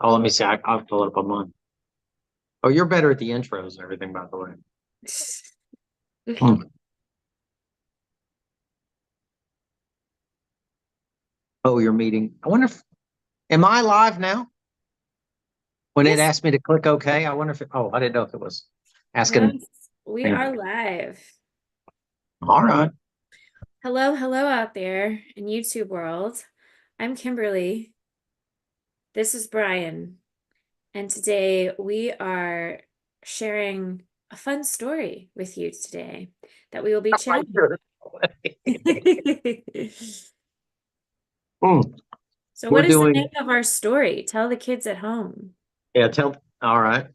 Oh, let me see. I'll pull it up on mine. Oh, you're better at the intros and everything, by the way. Hmm. Oh, your meeting. I wonder if, am I live now? When it Yes, asked me to click OK, I wonder if oh, I didn't know if it was asking. yes, we Anyway. are live. All right. Hello, hello out there in YouTube world. I'm Kimberly. This is Brian. And today we are sharing a fun story with you today that we will be I chatting sure. about. Hmm. So We're what is the name doing, of our story? Tell the kids at home. yeah, all right.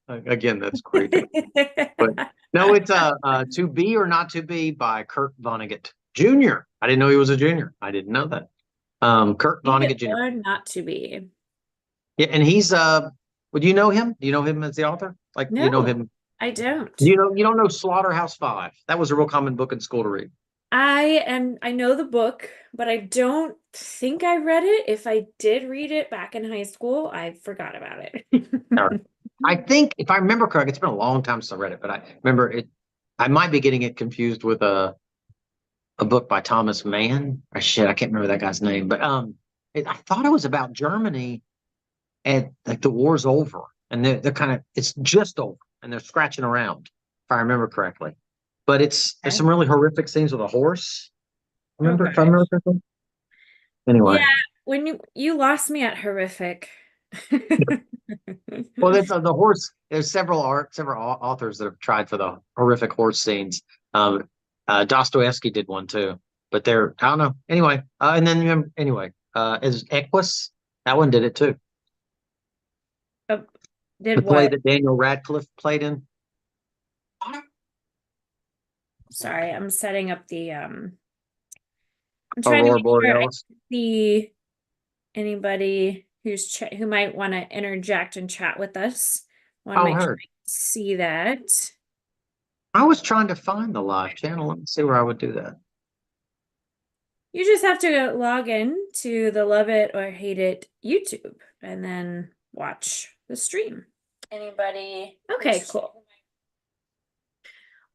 Again, that's creepy. But no, it's To Be or Not to Be by Kurt Vonnegut Jr. I didn't know he was a junior. I didn't know that. Kurt Be it Vonnegut Jr. or not to be. Yeah, and he's would you know him? Do you know him as the author? Like you know No, him? I don't. You don't know Slaughterhouse Five? That was a real common book in school to read. I know the book, but I don't think I read it. If I did read it back in high school, I forgot about All right. it. I think if I remember correct, it's been a long time since I read it, but I remember it. I might be getting it confused with a book by Thomas Mann. Or shit, I can't remember that guy's name, but I thought it was about Germany and like the war's over and they're kind of it's just over and they're scratching around if I remember correctly. But there's Okay. some really horrific scenes with a horse. Oh Remember if I remember gosh. correctly? Yeah, Anyway, when you lost me at horrific. well, that's the horse. There's several authors that have tried for the horrific horse scenes. Dostoevsky did one too, but they're I don't know. Anyway, and then is Equus that one did it too. Oh, The did play what? that Daniel Radcliffe played in. Sorry, I'm setting up the I'm trying to Aurora make sure I Borealis. see anybody who might want to interject and chat with us. Want to Oh, make sure heard. I see that. I was trying to find the live channel. Let me see where I would do that. You just have to log in to the Love It or Hate It YouTube and then watch the stream. Anybody? Okay, cool.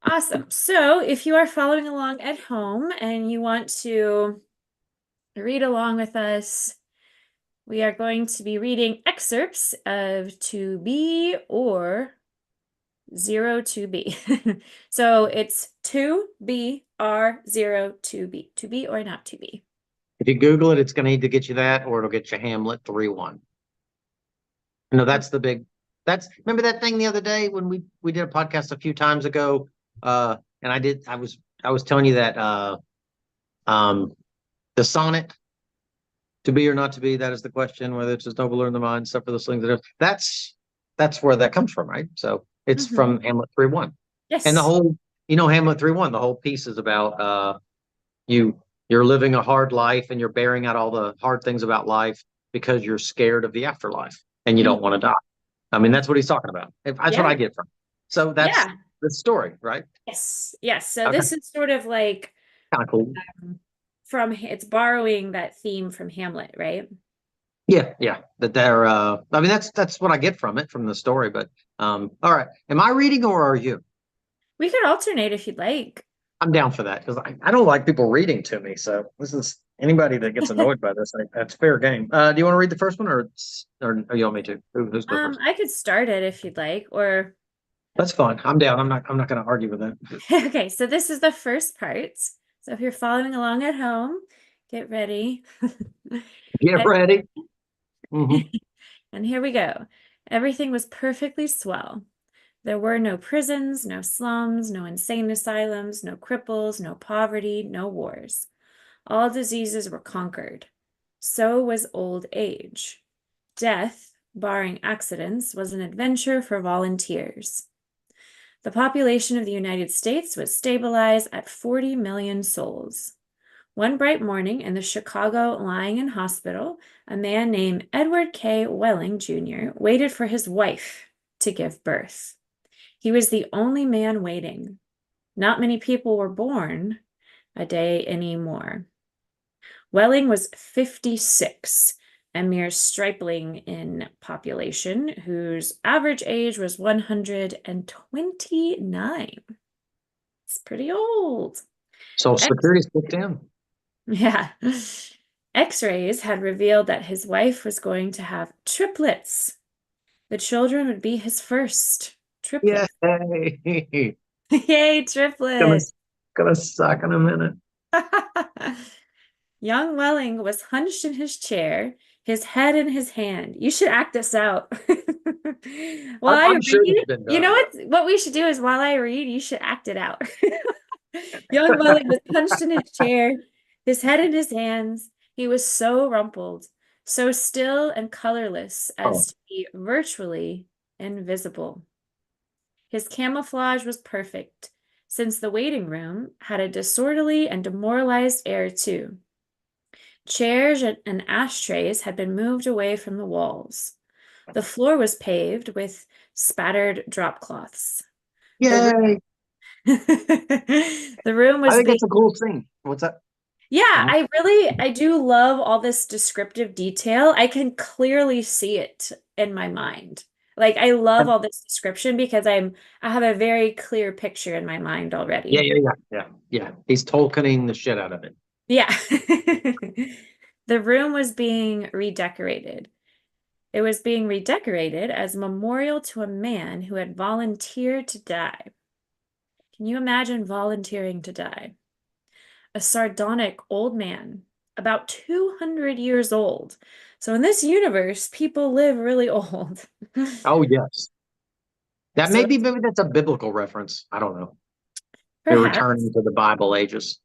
Awesome. So if you are following along at home and you want to read along with us, we are going to be reading excerpts of To Be or Zero to Be. So it's to be or zero to be or not to be. If you Google it, it's going to need to get you that, or it'll get you Hamlet 3-1. No, that's the big. That's remember that thing the other day when we did a podcast a few times ago, and I was telling you that um, the sonnet to be or not to be, that is the question, whether it's as noble or in the mind, suffer the slings that that's where that comes from, right? So it's Mhm. from Hamlet 3-1. And the Yes. whole, Hamlet 3-1, the whole piece is about you you're living a hard life and you're bearing out all the hard things about life because you're scared of the afterlife and you don't want to Mhm. die. I mean, that's what he's talking about. That's what Yeah. I get from it. So that's Yeah. the story, right? Yes. Yes. So Okay. this is sort of like Kind of cool. from it's borrowing that theme from Hamlet, right? Yeah, yeah. That they're I mean that's what I get from it, from the story. But all right. Am I reading or are you? We could alternate if you'd like. I'm down for that because I don't like people reading to me. So this is anybody that gets annoyed by this, that's fair game. Do you want to read the first one or you want me to? Who's go first? I could start it if you'd like, or That's fine. I'm down. I'm not gonna argue with that. okay, so this is the first part. So if you're following along at home, get ready. Get And, ready. Hmm. and here we go. Everything was perfectly swell. There were no prisons, no slums, no insane asylums, no cripples, no poverty, no wars. All diseases were conquered. So was old age. Death, barring accidents, was an adventure for volunteers. The population of the United States was stabilized at 40 million souls. One bright morning in the Chicago Lying-in Hospital, a man named Edward K. Welling, Jr. waited for his wife to give birth. He was the only man waiting. Not many people were born a day anymore. Welling was 56, a mere stripling in population, whose average age was 129. It's pretty old. So X security's kicked in. yeah. X-rays had revealed that his wife was going to have triplets. The children would be his first Yay! triplets. Yay, Gonna triplets. gonna suck in a minute. Young Welling was hunched in his chair, his head in his hand. You should act this out. While I I'm sure it's read, been you know done. what we should do is while I read, you should act it out. Young Welling was hunched in his chair, his head in his hands. He was so rumpled, so still and colorless Oh, as to be virtually invisible. His camouflage was perfect, since the waiting room had a disorderly and demoralized air too. Chairs and ashtrays had been moved away from the walls. The floor was paved with spattered drop cloths. The room, yay! the room I was think being, it's a cool scene. What's that? yeah, Mhm. I do love all this descriptive detail. I can clearly see it in my mind. Like I love all this description because I have a very clear picture in my mind Yeah, already. yeah, yeah, yeah, yeah. He's Tolkiening the shit out of it. Yeah. The room was being redecorated. It was being redecorated as a memorial to a man who had volunteered to die. Can you imagine volunteering to die? A sardonic old man, about 200 years old. So in this universe, people live really old. Oh yes, that So maybe that's a biblical reference. I don't know. They're perhaps, returning to the Bible ages,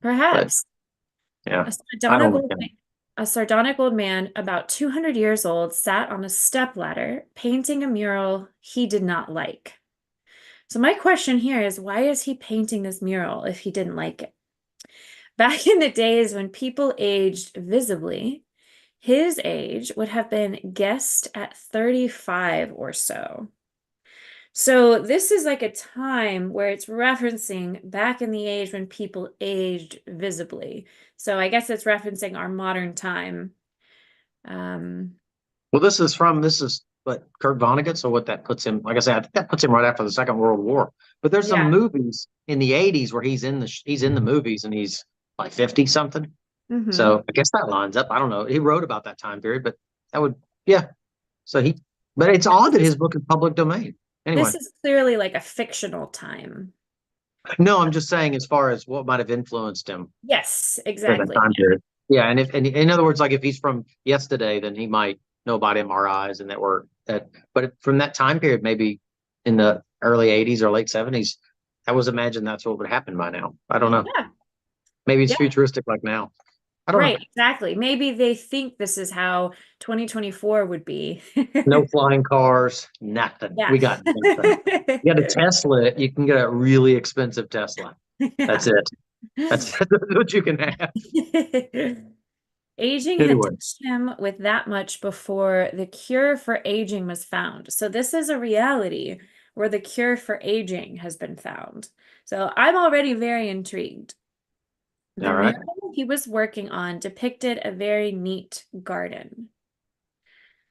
but perhaps yeah, a I sardonic don't old know. man, a sardonic old man about 200 years old sat on a stepladder painting a mural he did not like. So my question here is, why is he painting this mural if he didn't like it? Back in the days when people aged visibly, his age would have been guessed at 35 or so. So this is like a time where it's referencing back in the age when people aged visibly. So I guess it's referencing our modern time. Um, Well, this is what Kurt Vonnegut. So what that puts him, like I said, I think that puts him right after the Second World War. But there's some yeah. movies in the '80s where he's in the movies and he's like 50 something. Hmm. So I guess that lines up. I don't know. He wrote about that time period, but that would yeah. So but it's odd that his book is public domain. Anyway, This is clearly like a fictional time. no, I'm just saying as far as what might have influenced him Yes, for that exactly. time period. Yeah, and in other words, like if he's from yesterday, then he might know about MRIs and that were that. But from that time period, maybe in the early '80s or late '70s, I was imagine that's what would happen by now. I don't know. Yeah. Maybe it's Yeah. futuristic like now. I don't know. Right, exactly. Maybe they think this is how 2024 would be. No flying cars, nothing. Yeah. We got nothing. You got a Tesla, you can get a really expensive Tesla. That's Yeah. it. That's what you can have. Aging had Anyway, touched him with that much before the cure for aging was found. So this is a reality where the cure for aging has been found. So I'm already very intrigued. The all right. mural he was working on depicted a very neat garden.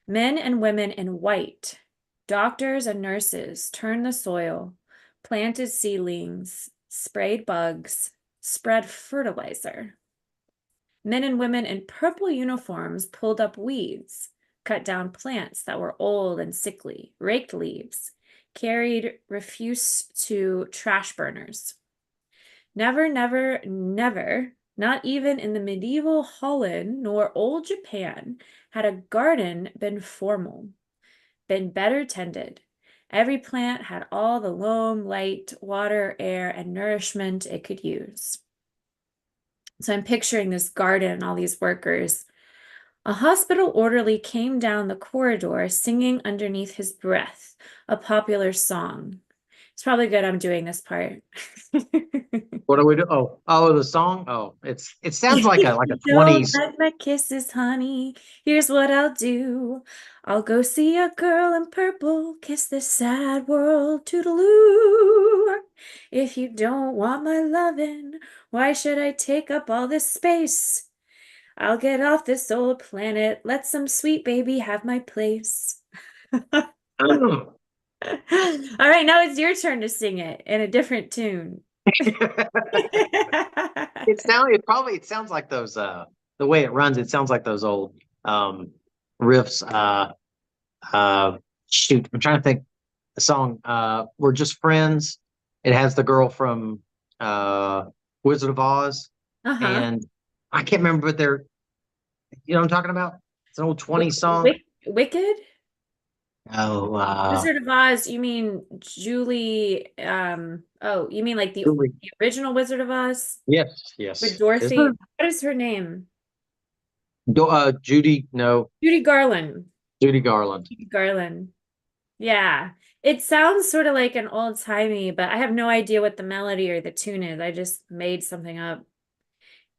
Men and women in white, doctors and nurses, turned the soil, planted seedlings, sprayed bugs, spread fertilizer. Men and women in purple uniforms pulled up weeds, cut down plants that were old and sickly, raked leaves, carried refuse to trash burners. Never, never, never, not even in the medieval Holland nor old Japan, had a garden been formal, been better tended. Every plant had all the loam, light, water, air, and nourishment it could use. So I'm picturing this garden and all these workers. A hospital orderly came down the corridor singing underneath his breath a popular song. It's probably good I'm doing this part. What do we do? Oh, the song. Oh, it sounds like You a don't 20s. like my kisses, honey. Here's what I'll do. I'll go see a girl in purple, kiss this sad world, toodaloo. If you don't want my lovin', why should I take up all this space? I'll get off this old planet. Let some sweet baby have my place. Oh. All right, now it's your turn to sing it in a different tune. It sounds like those the way it runs, it sounds like those old riffs. Shoot, I'm trying to think the song We're Just Friends. It has the girl from Wizard of Oz, Uh-huh. and I can't remember, but they're, you know what I'm talking about? It's an old 20s song. Wicked? Oh, Wizard of Oz, you mean Julie, oh, you mean like Julie. the original Wizard of Oz Yes, with yes. Is there Dorothy? What is her name? Judy? No, Judy Garland. Judy Garland. Judy Garland. Yeah. It sounds sort of like an old-timey, but I have no idea what the melody or the tune is. I just made something up.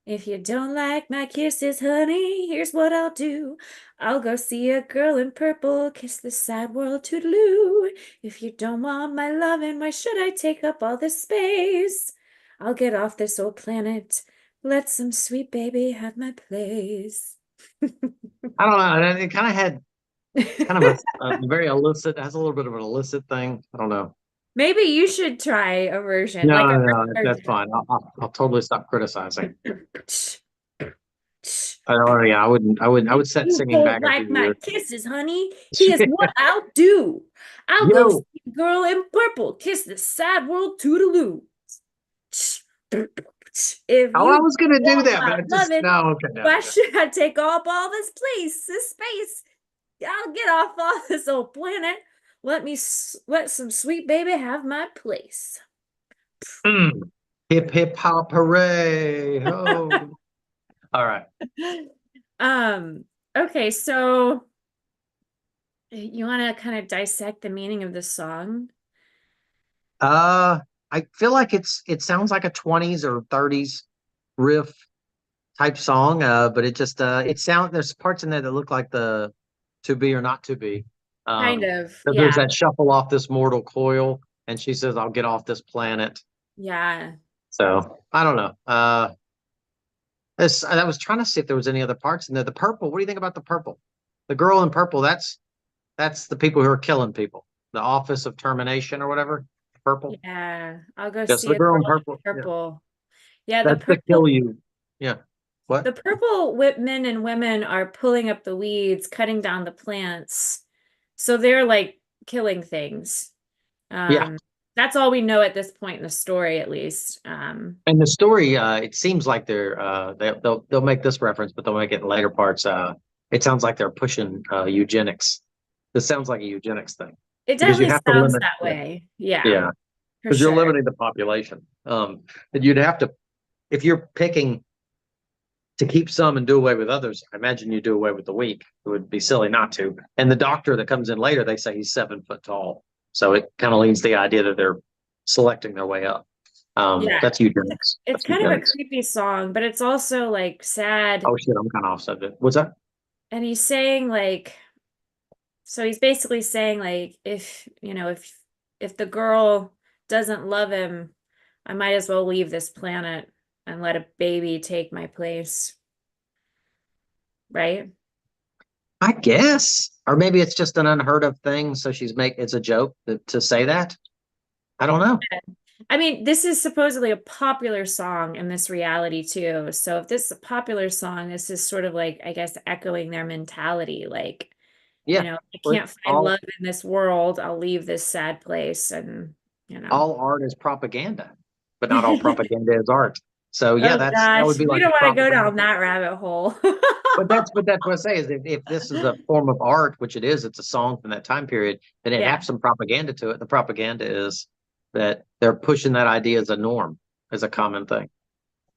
If you don't like my kisses, honey, here's what I'll do. I'll go see a girl in purple, kiss the sad world toodaloo. If you don't want my loving, why should I take up all this space? I'll get off this old planet, let some sweet baby have my place. I don't know. It kind of had kind of a very illicit, has a little bit of an illicit thing. I don't know. Maybe you should try a version, No, like a no, rap that's fine. I'll totally stop criticizing. version. I don't, yeah, I would set You singing don't back a like few my years. kisses, honey. Here's what I'll do. I'll go see Yo, a girl in purple, kiss the sad world toodaloo. If oh, I you was gonna do want that, but my I just loving, no, okay, no, why no, should I take up all this place, this space? I'll get off all this old planet. Let some sweet baby have my place. no. Hip hip hop hooray! Oh, all right. Um, okay, so you want to kind of dissect the meaning of the song? Uh, I feel like it sounds like a 20s or 30s riff type song. But it just there's parts in there that look like the to be or not to be. Kind Um, of, there's yeah, that shuffle off this mortal coil, and she says, "I'll get off this planet." yeah. So I don't know. I was trying to see if there was any other parts in there. The purple. What do you think about the purple? The girl in purple. That's the people who are killing people. The Office of Termination or whatever. Purple. Yeah, I'll go Yes, see the a girl in girl in purple. Yeah, purple. Yeah, that's to kill you. Yeah. the What? purple whip men and women are pulling up the weeds, cutting down the plants. So they're like killing things. Yeah. Um, that's all we know at this point in the story, at least. And the story, it seems like they'll make this reference, but they'll make it in later parts. It sounds like they're pushing eugenics. This sounds like a eugenics thing It because you definitely have to sounds limit. that Yeah, way. Yeah, yeah, for because you're sure. limiting the population. And you'd have to, if you're picking to keep some and do away with others. I imagine you do away with the weak. It would be silly not to. And the doctor that comes in later, they say he's 7 foot tall, so it kind of leans the idea that they're selecting their way up. Yeah. That's eugenics. It's That's kind of a eugenics. creepy song, but it's also like sad. Oh shit, I'm kind of off subject. What's that? And he's saying like, so he's basically saying like, if the girl doesn't love him, I might as well leave this planet and let a baby take my place, right? I guess, or maybe it's just an unheard of thing. So it's a joke to say that. I don't know. I mean, this is supposedly a popular song in this reality too. So if this is a popular song, this is sort of like, I guess, echoing their mentality. Like, Yeah, I but can't find love in this world. I'll leave this sad place and, you know. all art is propaganda, but not all propaganda is art. So yeah, Oh that would gosh, be we like don't want to go propaganda. down that rabbit hole. But that's what I say is if this is a form of art, which it is, it's a song from that time period, then it Yeah. has some propaganda to it. The propaganda is that they're pushing that idea as a norm, as a common thing.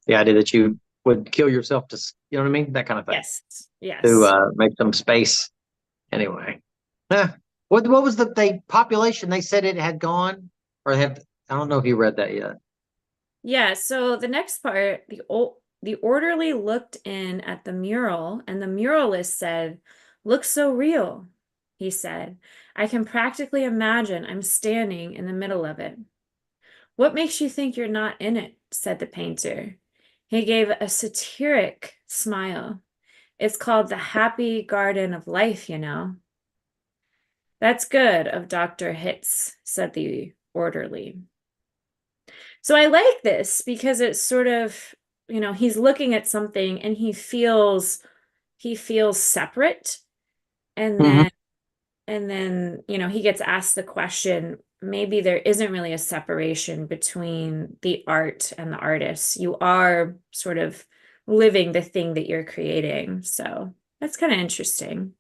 The idea that you would kill yourself you know what I mean? That kind of thing Yes. to Yes. make some space. Anyway, eh. What was the population? They said it had gone or have. I don't know if you read that yet. Yeah, so the next part, the orderly looked in at the mural, and the muralist said, "Looks so real," he said. "I can practically imagine I'm standing in the middle of it." "What makes you think you're not in it?" said the painter. He gave a satiric smile. It's called the Happy Garden of Life, you know. That's good of Dr. Hitz, said the orderly. So I like this because it's sort of, he's looking at something and he feels separate. And Hmm. then he gets asked the question, maybe there isn't really a separation between the art and the artist. You are sort of living the thing that you're creating. So that's kind of interesting.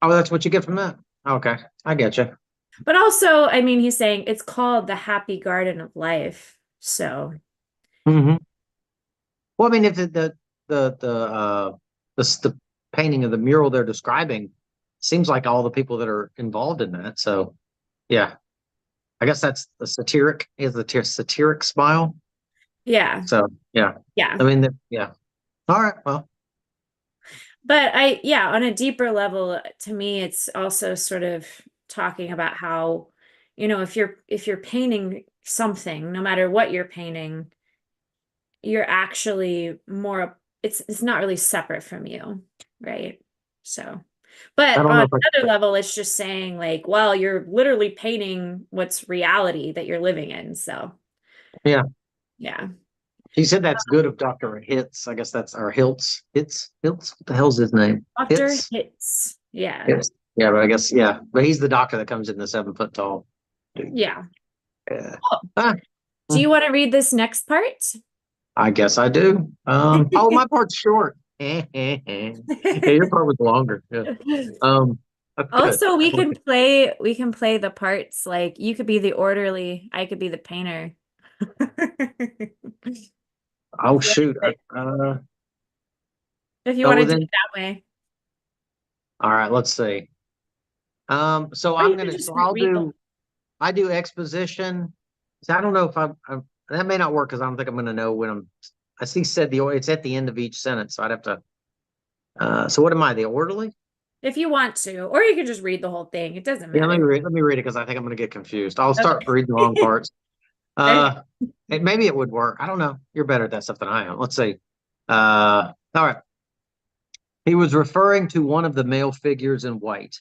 Oh, that's what you get from that. Okay, I get you. But also, I mean, he's saying it's called the Happy Garden of Life. So, Hmm. Well, I mean, if the painting of the mural they're describing seems like all the people that are involved in that. So, yeah, I guess that's the satiric smile. yeah, So, yeah, yeah. I mean, yeah. All right. Well, But yeah, on a deeper level, to me, it's also sort of talking about how, if you're painting something, no matter what you're painting, you're actually more, it's not really separate from you, right? So, I but don't know on if I. another level, it's just saying like, well, you're literally painting what's reality that you're living in. So, Yeah, yeah. he said that's good of Dr. Hitz. I guess that's our Hiltz. Hitz. What the hell's his name? Doctor Hitz. hits. Yeah. Hitz. Yeah, but I guess yeah. But he's the doctor that comes in the 7 foot tall dude. Yeah. Yeah. Cool. Ah, Do hmm, you want to read this next part? I guess I do. Oh, my part's short. Yeah, your part was longer. Yeah. Good. Also, we can play the parts like you could be the orderly, I could be the painter. Oh If you shoot. if you Oh, want to well do then. it that way. All right. Let's see. So Or you can just I'll read the do. I do exposition. So I don't know if that may not work because I don't think I'm going to know when I'm. I see said it's at the end of each sentence, so I'd have to. So what am I? The orderly? if you want to, or you can just read the whole thing. It doesn't Yeah, matter. let me read it because I think I'm going to get confused. I'll start reading the wrong Okay. parts. Uh, maybe it would work. I don't know. You're better at that stuff than I am. Let's see. All right. He was referring to one of the male figures in white,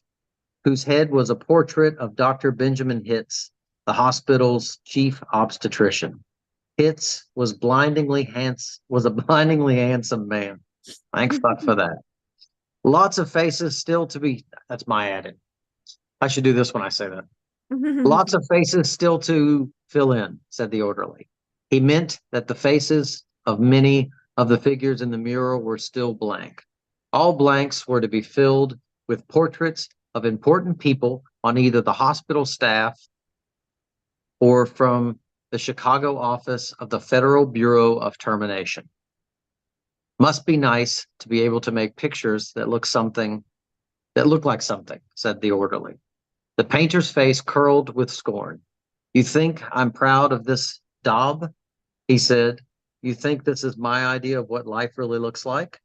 whose head was a portrait of Dr. Benjamin Hitz, the hospital's chief obstetrician. Hitz was a blindingly handsome man. Thank fuck for that. Lots of faces still to be. That's my added. I should do this when I say that. Lots of faces still to fill in, said the orderly. He meant that the faces of many of the figures in the mural were still blank. All blanks were to be filled with portraits of important people on either the hospital staff or from the Chicago office of the Federal Bureau of Termination. Must be nice to be able to make pictures that look like something, said the orderly. The painter's face curled with scorn. You think I'm proud of this daub? He said. You think this is my idea of what life really looks like?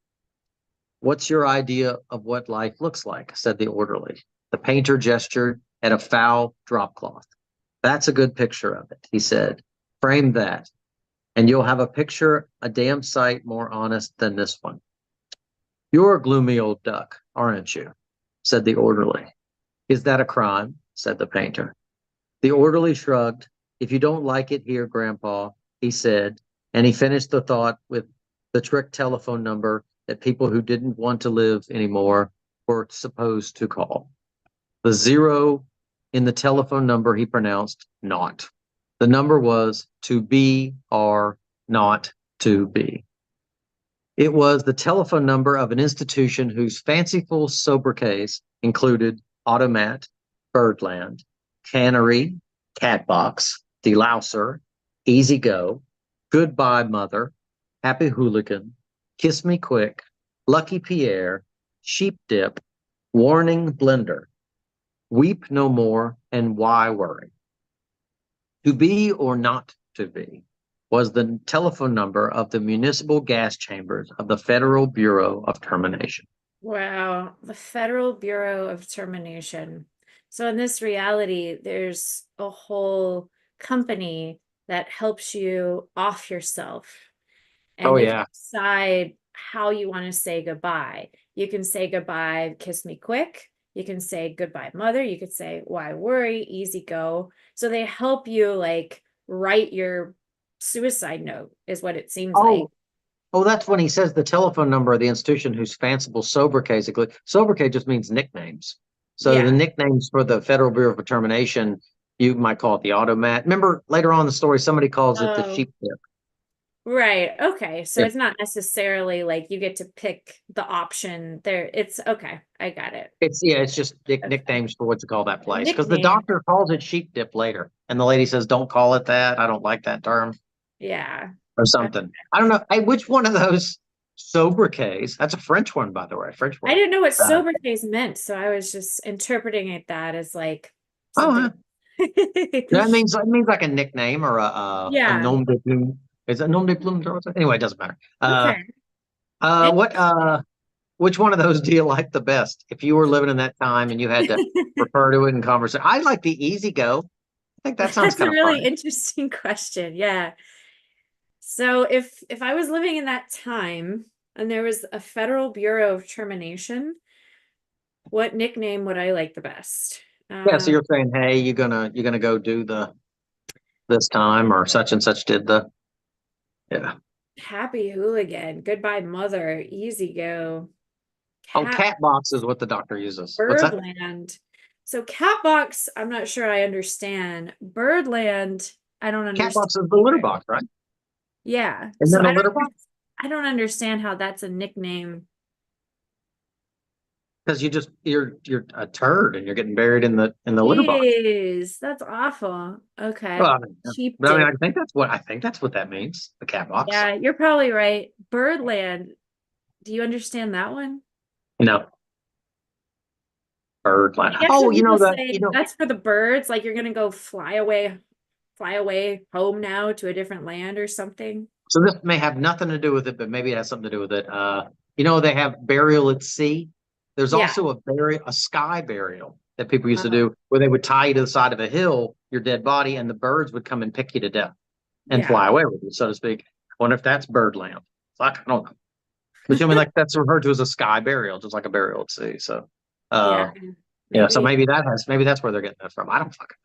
What's your idea of what life looks like? Said the orderly. The painter gestured at a foul drop cloth. That's a good picture of it, he said. Frame that, and you'll have a picture a damn sight more honest than this one. You're a gloomy old duck, aren't you? Said the orderly. Is that a crime? Said the painter. The orderly shrugged. If you don't like it here, Grandpa, he said, and he finished the thought with the trick telephone number that people who didn't want to live anymore were supposed to call. The zero in the telephone number he pronounced not. The number was to be or not to be. It was the telephone number of an institution whose fanciful sobriquets included Automat, Birdland, Cannery, Catbox, Delouser, Easy Go, Goodbye Mother, Happy Hooligan, Kiss Me Quick, Lucky Pierre, Sheep Dip, Warning Blender, Weep No More, and Why Worry. To be or not to be was the telephone number of the municipal gas chambers of the Federal Bureau of Termination. Wow, the Federal Bureau of Termination. So in this reality, there's a whole company that helps you off yourself, Oh and you can yeah. decide how you want to say goodbye. You can say goodbye, kiss me quick. You can say goodbye, mother. You could say, why worry, easy go. So they help you like write your suicide note, is what it seems like. Oh, that's when he says the telephone number of the institution whose fanciful sobriquet. Sobriquet just means nicknames. So the Yeah. nicknames for the Federal Bureau of Determination, you might call it the automat. Remember later on in the story, somebody calls it the Oh, sheep dip. right. Okay. So Yeah. it's not necessarily like you get to pick the option there. It's okay. I got it. It's just Okay. nicknames for what to call that A place. Because the nickname. doctor calls it sheep dip later. And the lady says, don't call it that. I don't like that term Yeah. or Okay. something. I don't know. Hey, which one of those sobriquets? That's a French one, by the way, French I word. didn't know what Uh, sobriquets meant, so I was just interpreting it that as like oh, yeah. something. That means like a nickname or a Yeah. nom de plume. Is it nom de plume? Anyway, it doesn't matter. Okay. What which one of those do you like the best? If you were living in that time and you had to refer to it in conversation, I like the easy go. I think that sounds That's a kind of really fun. interesting question. Yeah. So if I was living in that time and there was a Federal Bureau of Termination, what nickname would I like the best? Yeah, so Um, you're saying, hey, you're gonna go do the this time or such and such did the yeah. Happy Hooligan, Goodbye Mother, Easy Go, Oh, Cat cat box is what the doctor uses. What's that? Birdland. So Catbox, I'm not sure I understand. Birdland, I don't Cat understand box is the litter either. box, right? Yeah. Isn't So that a litter box? I don't understand how that's a nickname. Because you're a turd and you're getting buried in the litter box. Jeez, that's awful. Well, Okay. I mean, yeah. Cheap But I mean, dip. I think that's what that means. The cat box. Yeah, you're probably right. Birdland. Do you understand that one? No, birdland. I guess Oh, when you know people the you say know. that's for the birds, like you're gonna go fly away home now to a different land or something. So this may have nothing to do with it, but maybe it has something to do with it. They have burial at sea. There's Yeah. also a sky burial that people used to Oh, do, where they would tie you to the side of a hill, your dead body, and the birds would come and pick you to death and yeah. fly away with you, so to speak. I wonder if that's birdland. Like, I don't know. But I mean, like that's referred to as a sky burial, just like a burial at sea. So, Yeah. uh, yeah. So Maybe maybe that's where they're getting that from. I don't fucking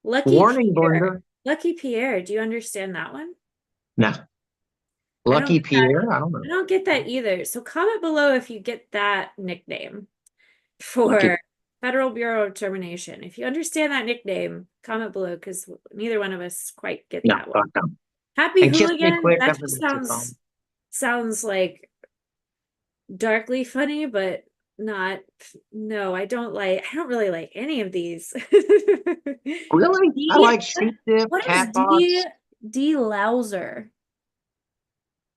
Lucky warning, Pierre. Blender. Lucky Pierre. Do you understand that one? No, I don't Lucky get that. Pierre. I don't know. I don't get that either. So comment below if you get that nickname Lucky. for Federal Bureau of Termination. If you understand that nickname, comment below because neither one of us quite get No, that fuck one. no. Happy And kiss me Hooligan. quick. That I've just never seen song. sounds like darkly funny, but not. No, I don't really like any of these. Really? I D. like sheep dip, What is cat D. box. D. Louser?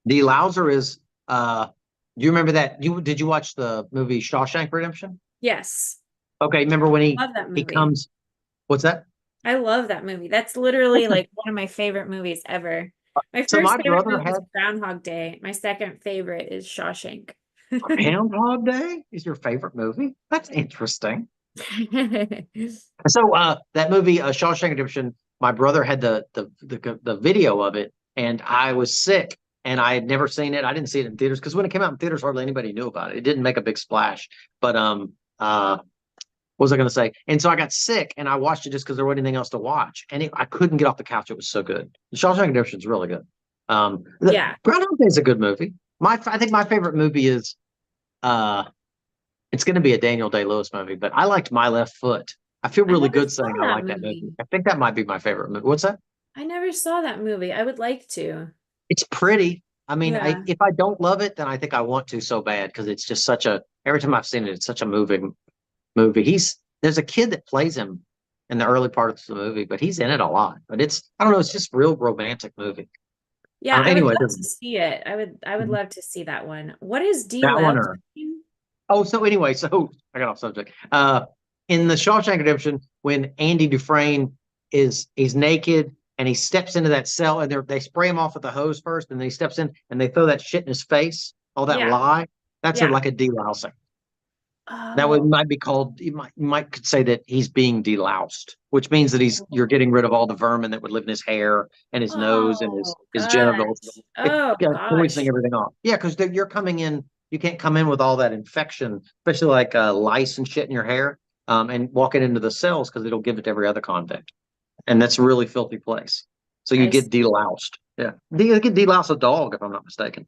The Louser is do you remember that? Did you watch the movie Shawshank Redemption? Yes, Okay, remember when he love that he movie. comes what's that? I love that movie. That's literally like one of my favorite movies ever. My So first my favorite brother movie is had Groundhog Day. My second favorite is Shawshank. Groundhog Day is your favorite movie? That's interesting. So that movie Shawshank Redemption, my brother had the video of it, and I was sick, and I had never seen it. I didn't see it in theaters because when it came out in theaters, hardly anybody knew about it. It didn't make a big splash. But what was I going to say? And so I got sick, and I watched it just because there wasn't anything else to watch, and I couldn't get off the couch. It was so good. Shawshank Redemption is really good. The Yeah. Groundhog Day is a good movie. I think my favorite movie is uh it's going to be a Daniel Day-Lewis movie, but I liked My Left Foot. I feel I really never good saw saying I that like that movie. movie. I think that might be my favorite movie. What's that? I never saw that movie. I would like to. It's pretty. I mean, Yeah. if I don't love it, then I think I want to so bad because it's just every time I've seen it, it's such a moving movie. There's a kid that plays him in the early parts of the movie, but he's in it a lot. But I don't know, it's just real romantic movie. Yeah, I would Anyway, love to see it. I would love to see that one. What is D. that one Loud? or so anyway, so I got off subject. In the Shawshank Redemption, when Andy Dufresne he's naked and he steps into that cell and they spray him off with the hose first, and then he steps in and they throw that shit in his face, all that Yeah. lie. That's Yeah. like a delousing. That would Oh, might be called. You might could say that he's being deloused, which means that you're getting rid of all the vermin that would live in his hair and his nose and oh his genitals. gosh. It Oh poisoning gosh. everything off. Yeah, because you're coming in. You can't come in with all that infection, especially like lice and shit in your hair, and walking into the cells because it'll give it to every other convict, and that's a really filthy place. So you I get see. deloused. Yeah, you get deloused a dog if I'm not mistaken.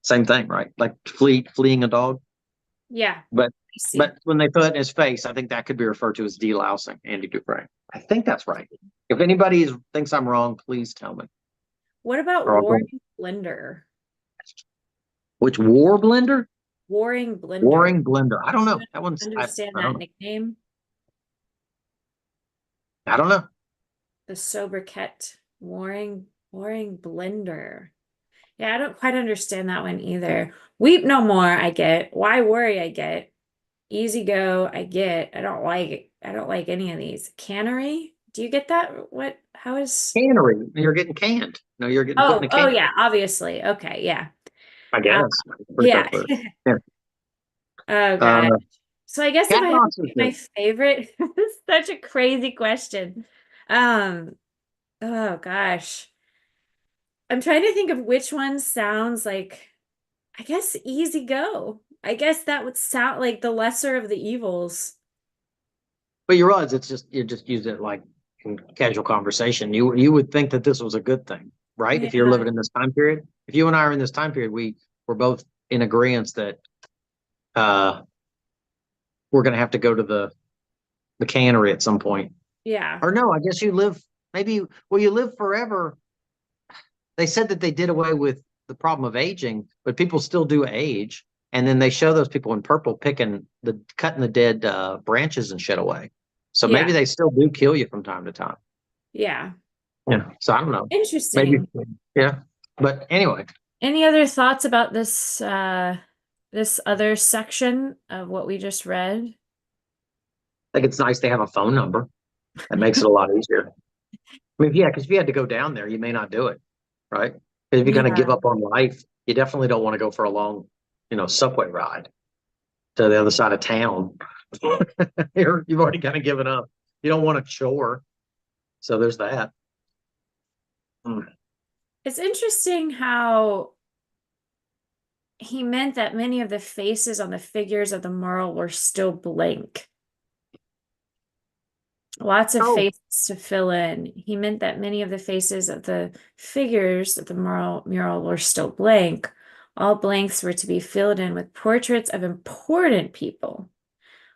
Same thing, right? Like fleeing a dog. Yeah, But I see. but when they put it in his face, I think that could be referred to as delousing Andy Dufresne. I think that's right. If anybody thinks I'm wrong, please tell me. What about Or I'll go. Waring Blender? Which war blender? Waring Blender. Warring blender. I don't You know. That one's understand I don't that know. nickname? I don't know. The sobriquet. Waring Blender. Yeah, I don't quite understand that one either. Weep no more, I get. Why worry, I get. Easy go, I get. I don't like it. I don't like any of these. Cannery? Do you get that? What? How is? Cannery. You're getting canned. No, you're getting put in Oh, a oh can. yeah, obviously. Okay, yeah. I Uh, guess. Pretty close yeah. to it. Yeah. Oh Uh, God. So I guess if I had to Catbox is pick my good. favorite, it's such a crazy question. Um, oh gosh. I'm trying to think of which one sounds like, I guess easy go. I guess that would sound like the lesser of the evils. But you realize it's just you just use it like in casual conversation. You would think that this was a good thing, right? If you're living Yeah. in this time period. If you and I are in this time period, we're both in agreement that uh we're gonna have to go to the cannery at some point. Yeah. Or no, I guess you live maybe well, you live forever. They said that they did away with the problem of aging, but people still do age. And then they show those people in purple cutting the dead branches and shit away. So maybe Yeah. they still do kill you from time to time. Yeah. Yeah. So I don't know. Maybe. Interesting. Yeah. But anyway, Any other thoughts about this other section of what we just read? I think it's nice they have a phone number. That makes it a lot easier. I mean, yeah, because if you had to go down there, you may not do it, right? 'Cause if you kind of give Yeah. up on life, you definitely don't want to go for a long, subway ride to the other side of town. You've already kind of given up. You don't want a chore. So there's that. Mm. It's interesting how he meant that many of the faces on the figures of the mural were still blank. Lots of Oh, faces to fill in. He meant that many of the faces of the figures of the mural were still blank. All blanks were to be filled in with portraits of important people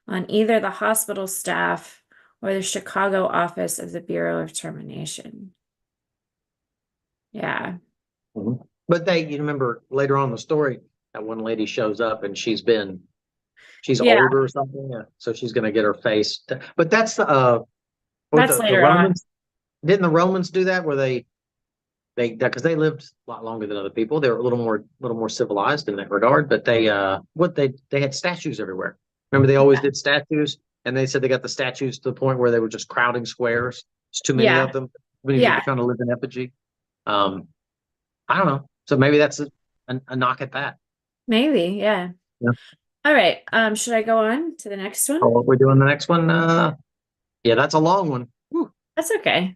on either the hospital staff or the Chicago office of the Bureau of Termination. Yeah. mhm. But you remember later on in the story, that one lady shows up and she's Yeah, older or something. Yeah. So she's going to get her face. But that's what that's the later on. Romans, didn't the Romans do that where because they lived a lot longer than other people. They were a little more civilized in that regard. But they had statues everywhere. Remember, they always Yeah. did statues, and they said they got the statues to the point where they were just crowding squares. It's too many Yeah. of them. Too many people Yeah. trying to live in effigy. Um, I don't know. So maybe that's a knock at that. Maybe. Yeah. Yeah. All right. Should I go on to the next one? Oh, what we're doing the next one? Yeah, that's a long one. Whew. That's okay.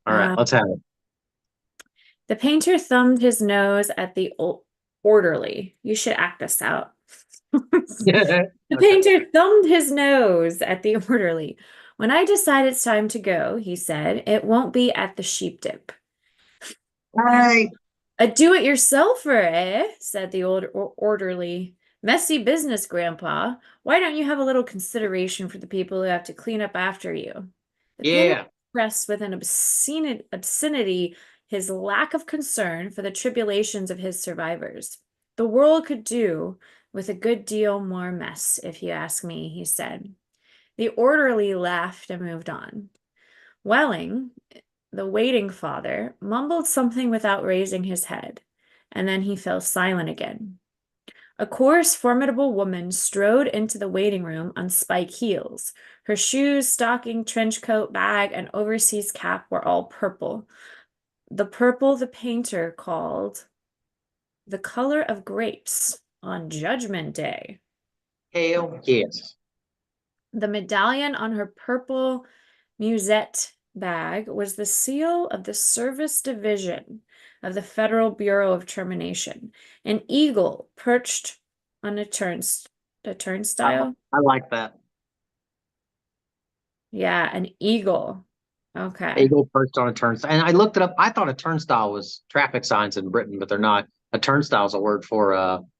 All right, Uh, let's have it. the painter thumbed his nose at the orderly. You should act this out. Yeah. The Okay. painter thumbed his nose at the orderly. When I decide it's time to go, he said, it won't be at the sheep dip. Hey. A do-it-yourselfer, eh? Said the old orderly. Messy business, Grandpa. Why don't you have a little consideration for the people who have to clean up after you? The painter Yeah. expressed with an obscenity his lack of concern for the tribulations of his survivors. The world could do with a good deal more mess, if you ask me, he said. The orderly laughed and moved on. Welling, the waiting father, mumbled something without raising his head, and then he fell silent again. A coarse, formidable woman strode into the waiting room on spike heels. Her shoes, stocking, trench coat, bag, and overseas cap were all purple. The purple the painter called the color of grapes on Judgment Day. Hell yes. The medallion on her purple musette bag was the seal of the Service Division of the Federal Bureau of Termination. An eagle perched on a turnstile. I like that. Yeah, an eagle. Okay. Eagle perched on a turnstile. And I looked it up. I thought a turnstile was traffic signs in Britain, but they're not. A turnstile is a word for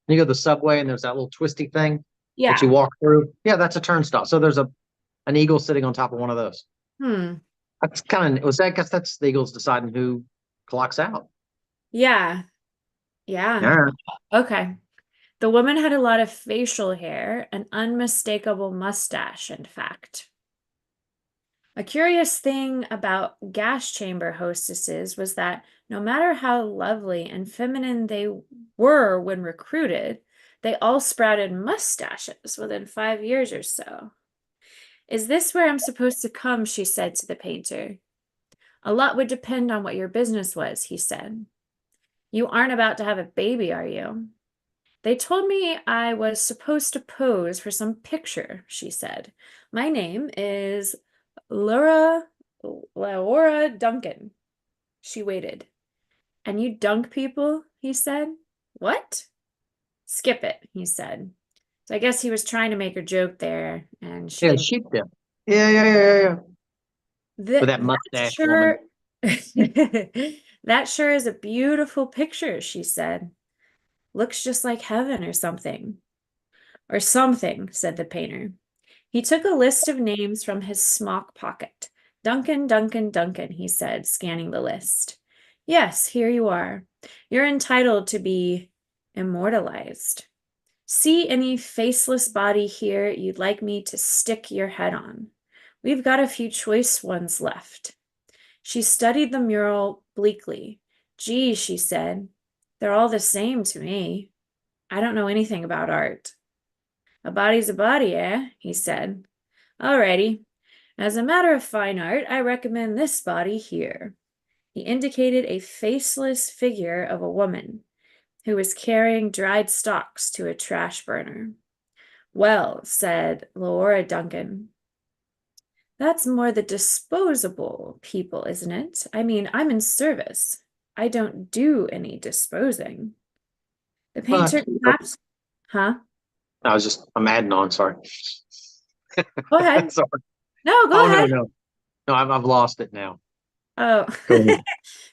you go to the subway and there's that little twisty thing that you Yeah. walk through. Yeah, that's a turnstile. So there's an eagle sitting on top of one of those. Hmm. That's kind of was that I guess that's the eagles deciding who clocks out. Yeah. Yeah. Yeah. Okay. The woman had a lot of facial hair, an unmistakable mustache, in fact. A curious thing about gas chamber hostesses was that no matter how lovely and feminine they were when recruited, they all sprouted mustaches within 5 years or so. Is this where I'm supposed to come? She said to the painter. A lot would depend on what your business was, he said. You aren't about to have a baby, are you? They told me I was supposed to pose for some picture, she said. My name is Laura Duncan. She waited. And you dunk people? He said. What? Skip it, he said. So I guess he was trying to make a joke there, and she Yeah, didn't. sheep dip. Yeah. With that That mustache woman. sure that sure is a beautiful picture, she said. Looks just like heaven or something. Or something, said the painter. He took a list of names from his smock pocket. Duncan, Duncan, Duncan, he said, scanning the list. Yes, here you are. You're entitled to be immortalized. See any faceless body here you'd like me to stick your head on? We've got a few choice ones left. She studied the mural bleakly. Gee, she said, they're all the same to me. I don't know anything about art. A body's a body, eh? He said. Alrighty. As a matter of fine art, I recommend this body here. He indicated a faceless figure of a woman who was carrying dried stalks to a trash burner. Well, said Laura Duncan, that's more the disposable people, isn't it? I mean, I'm in service. I don't do any disposing. The But painter clapped. Huh? I'm adding on, sorry. Go ahead. Sorry. No, go Oh no, ahead. no. No, I've lost it now. Oh, Go ahead.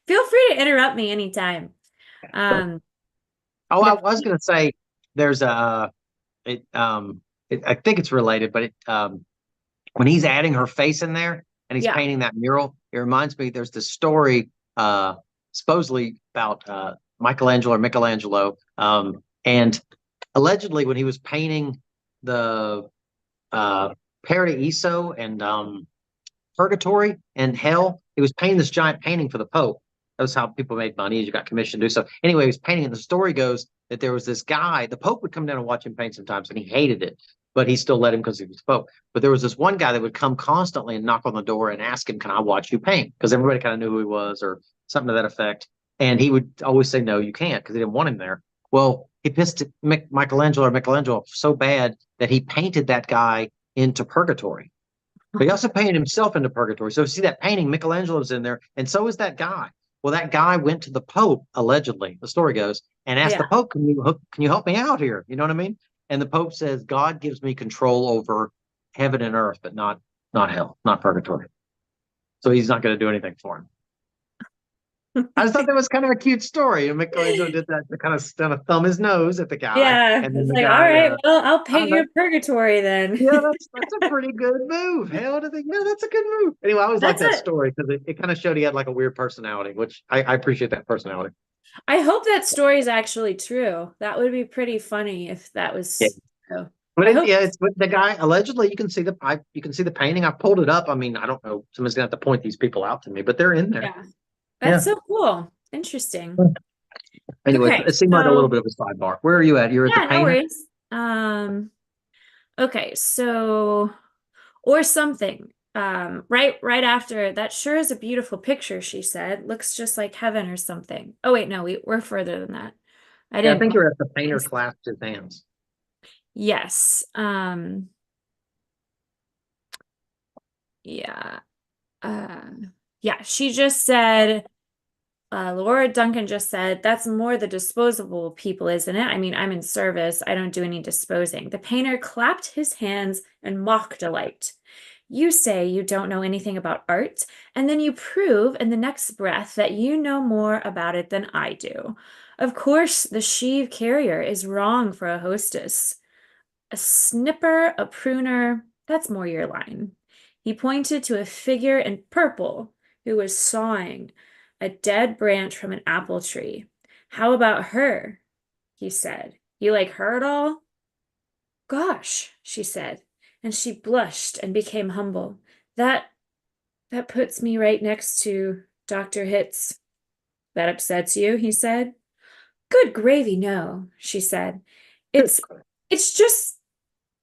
feel free to interrupt me anytime. Um, Oh, I the was gonna say there's I think it's related, but when he's adding her face in there and he's yeah, painting that mural, it reminds me there's this story supposedly about Michelangelo, and allegedly when he was painting the Paradiso and Purgatory and Hell, he was painting this giant painting for the Pope. That was how people made money, as you got commissioned to do so. Anyway, he was painting, and the story goes that there was this guy, the Pope would come down and watch him paint sometimes, and he hated it, but he still let him because he was Pope. But there was this one guy that would come constantly and knock on the door and ask him, "Can I watch you paint?" Because everybody kind of knew who he was or something to that effect. And he would always say, "No, you can't," because he didn't want him there. Well, he pissed Michelangelo so bad that he painted that guy into purgatory. But he also painted himself into purgatory. So you see that painting, Michelangelo's in there, and so is that guy. Well, that guy went to the Pope, allegedly, the story goes, and asked yeah. the Pope, can you help me out here? You know what I mean? And the Pope says, God gives me control over heaven and earth, but not hell, not purgatory. So he's not going to do anything for him. I just thought that was kind of a cute story. And Michelangelo did that to kind of thumb his nose at the guy. Yeah, And then it's the like, all guy, right, well, I'll I don't paint you know. in purgatory then. Yeah, that's a pretty good move. Hell, to think, no, that's a good move. Anyway, I always like That's that it. story because it kind of showed he had like a weird personality, which I appreciate that personality. I hope that story is actually true. That would be pretty funny if that Yeah, was true. but I hope, it's but the guy allegedly you can see the painting. I pulled it up. I mean, I don't know. Someone's gonna have to point these people out to me, but they're in there. yeah, Yeah. that's so cool. Interesting. Anyway, Okay, it seemed like a little so bit of a sidebar. Where are you at? You're at the yeah, no painter? worries. Okay, so or something. Right after that sure is a beautiful picture, she said. Looks just like heaven or something. Oh wait, no, we're further than that. I Yeah, I didn't. think you're at the painter clasped his hands. Yes. Yeah. Uh, yeah, she just said, Laura Duncan just said, that's more the disposable people, isn't it? I mean, I'm in service. I don't do any disposing. The painter clapped his hands in mock delight. You say you don't know anything about art, and then you prove in the next breath that you know more about it than I do. Of course, the sheave carrier is wrong for a hostess. A snipper, a pruner, that's more your line. He pointed to a figure in purple who was sawing a dead branch from an apple tree. How about her? He said. You like her at all? Gosh, she said, and she blushed and became humble. That that puts me right next to Dr. Hitz. That upsets you, he said. Good gravy, no, she said. It's it's just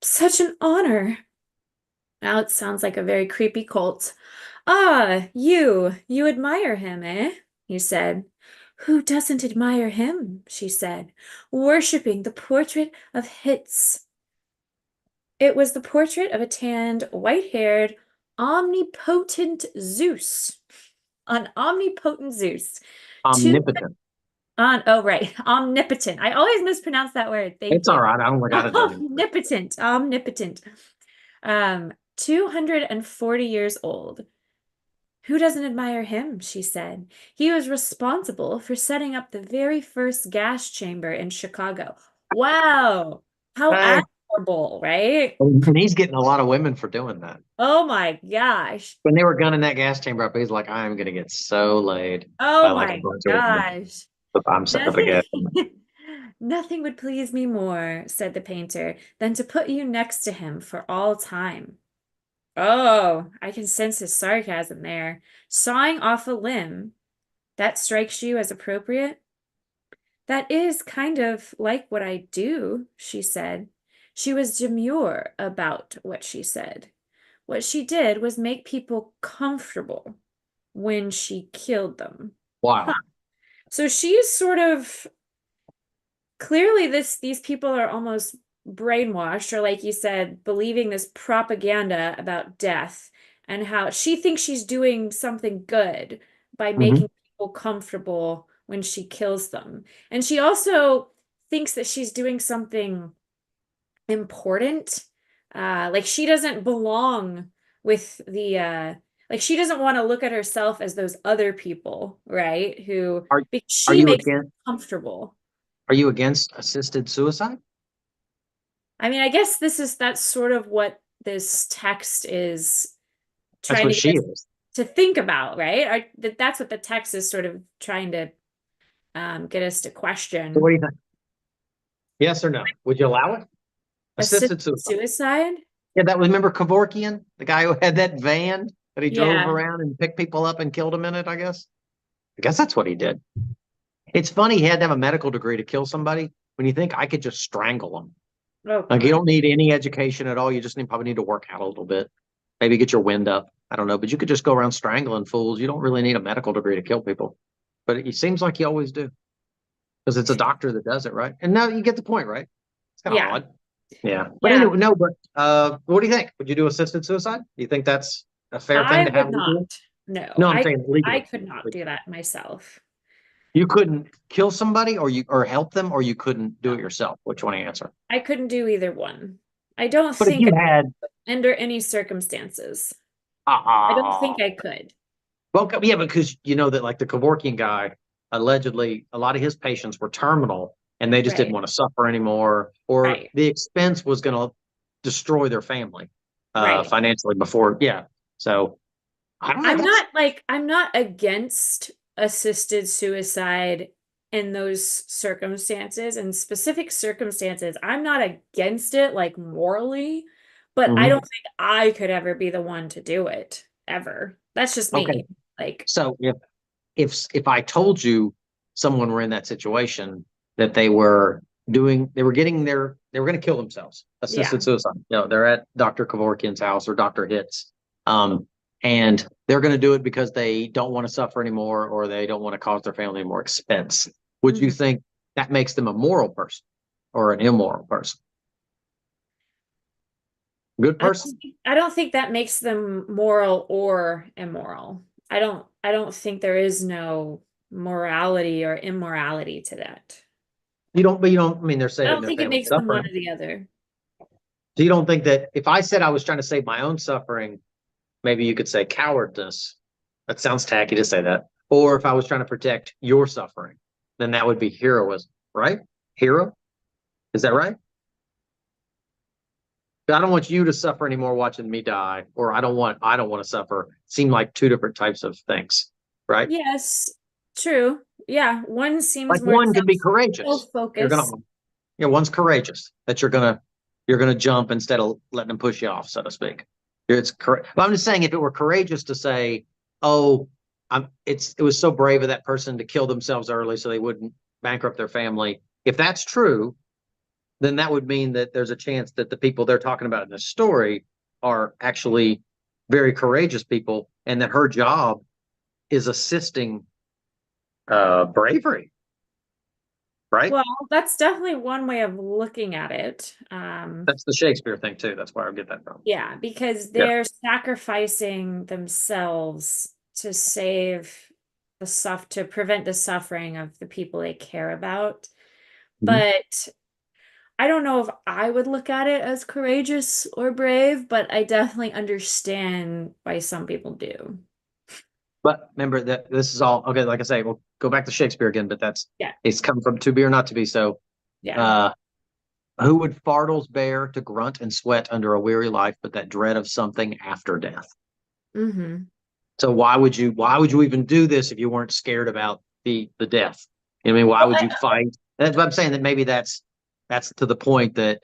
such an honor. Now it sounds like a very creepy cult. Ah, you admire him, eh? He said. Who doesn't admire him? She said, worshipping the portrait of Hitz. It was the portrait of a tanned, white-haired, omnipotent Zeus. An omnipotent Zeus. Two Omnipotent. on oh right, omnipotent. I always mispronounce that word. Thank It's you. all right. I don't got it done. Omnipotent, omnipotent. 240 years old. Who doesn't admire him? She said. He was responsible for setting up the very first gas chamber in Chicago. Wow. How Hey, admirable, right? and he's getting a lot of women for doing that. Oh my gosh. When they were gunning that gas chamber up, he's like, I'm gonna get so laid by Oh like a my bunch of women. gosh. But I'm setting up a Nothing, gas. nothing would please me more, said the painter, than to put you next to him for all time. Oh, I can sense his sarcasm there. Sawing off a limb, that strikes you as appropriate? That is kind of like what I do, she said. She was demure about what she said. What she did was make people comfortable when she killed them. Huh. Wow. So she's sort of clearly these people are almost brainwashed, or like you said, believing this propaganda about death and how she thinks she's doing something good by Hmm. making people comfortable when she kills them. And she also thinks that she's doing something important. Like she doesn't belong with the like she doesn't want to look at herself as those other people, right? Who Are because are she you makes them against comfortable. assisted suicide? I mean, I guess that's sort of what this text is That's trying what to get she us is. to think about, right? That's what the text is sort of trying to get us to So what question. do you think? Yes or no? Would you allow it? Assisted Assisted suicide. suicide? Yeah, that was, remember Kevorkian, the guy who had that van that he drove Yeah. around and picked people up and killed them in it, I guess. I guess that's what he did. It's funny he had to have a medical degree to kill somebody when you think I could just strangle them. Oh Like you God. don't need any education at all. You just probably need to work out a little bit. Maybe get your wind up. I don't know, but you could just go around strangling fools. You don't really need a medical degree to kill people. But it seems like you always do because it's a doctor that does it, right? And now you get the point, right? It's kind of Yeah. odd. Yeah. But Yeah. anyway, no, but what do you think? Would you do assisted suicide? Do you think that's a fair thing I to have would not. legally? No, No, I'm saying I legally. could not do that myself. You couldn't kill somebody or help them or you couldn't do it No. yourself. Which one do you answer? I couldn't do either one. I don't But if think you I had under any circumstances. I don't uh, think I could. well, yeah, because you know that like the Kevorkian guy, allegedly a lot of his patients were terminal and they just didn't Right. want to suffer anymore, or Right. the expense was going to destroy their family Right. financially before. Yeah. So I don't know. That's I'm not against assisted suicide in those circumstances and specific circumstances. I'm not against it like morally, but I don't mhm. think I could ever be the one to do it ever. That's just Okay. me. Like, So if I told you someone were in that situation that they were getting they were going to kill themselves, yeah. assisted suicide. You know, they're at Dr. Kevorkian's house or Dr. Hitz, and they're going to do it because they don't want to suffer anymore or they don't want to cause their family more expense. Would you Mhm. think that makes them a moral person or an immoral person? Good person. I don't think that makes them moral or immoral. I don't think there is no morality or immorality to that. But you don't, I mean, they're I saving don't their think it family makes them one suffering. or the other. So you don't think that if I said I was trying to save my own suffering, maybe you could say cowardness. That sounds tacky to say that. Or if I was trying to protect your suffering, then that would be heroism, right? Hero? Is that right? I don't want you to suffer anymore watching me die, or I don't want to suffer. Seem like two different types of things, right? Yes, true. Yeah, one seems Like more one can be courageous. You're gonna, self-focused. one's courageous that you're gonna jump instead of letting them push you off, so to speak. It's correct. But I'm just saying, if it were courageous to say, "Oh, it was so brave of that person to kill themselves early so they wouldn't bankrupt their family." If that's true, then that would mean that there's a chance that the people they're talking about in this story are actually very courageous people, and that her job is assisting bravery, right? Well, that's definitely one way of looking at it. That's the Shakespeare thing too. That's where I get that from. Yeah, because Yeah. they're sacrificing themselves to save to prevent the suffering of the people they care about. Mhm. But I don't know if I would look at it as courageous or brave, but I definitely understand why some people do. But remember that this is all okay. Like I say, we'll go back to Shakespeare again, but Yeah, it's come from to be or not to be. So, yeah. uh, who would fardels bear to grunt and sweat under a weary life, but that dread of something after death? Hmm. So why would you even do this if you weren't scared about the death? I mean, why Well, would you fight? That's what I'm saying, that maybe that's to the point that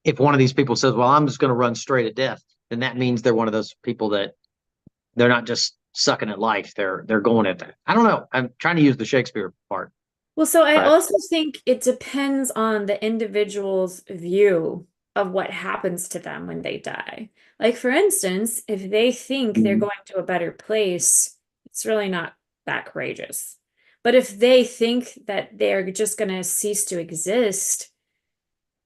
if one of these people says, "Well, I'm just going to run straight at death," then that means they're one of those people that they're not just sucking at life; they're going at that. I don't know. I'm trying to use the Shakespeare part, well, so I but also think it depends on the individual's view of what happens to them when they die. Like, for instance, if they think they're going to a better place, it's really not that courageous. But if they think that they're just going to cease to exist,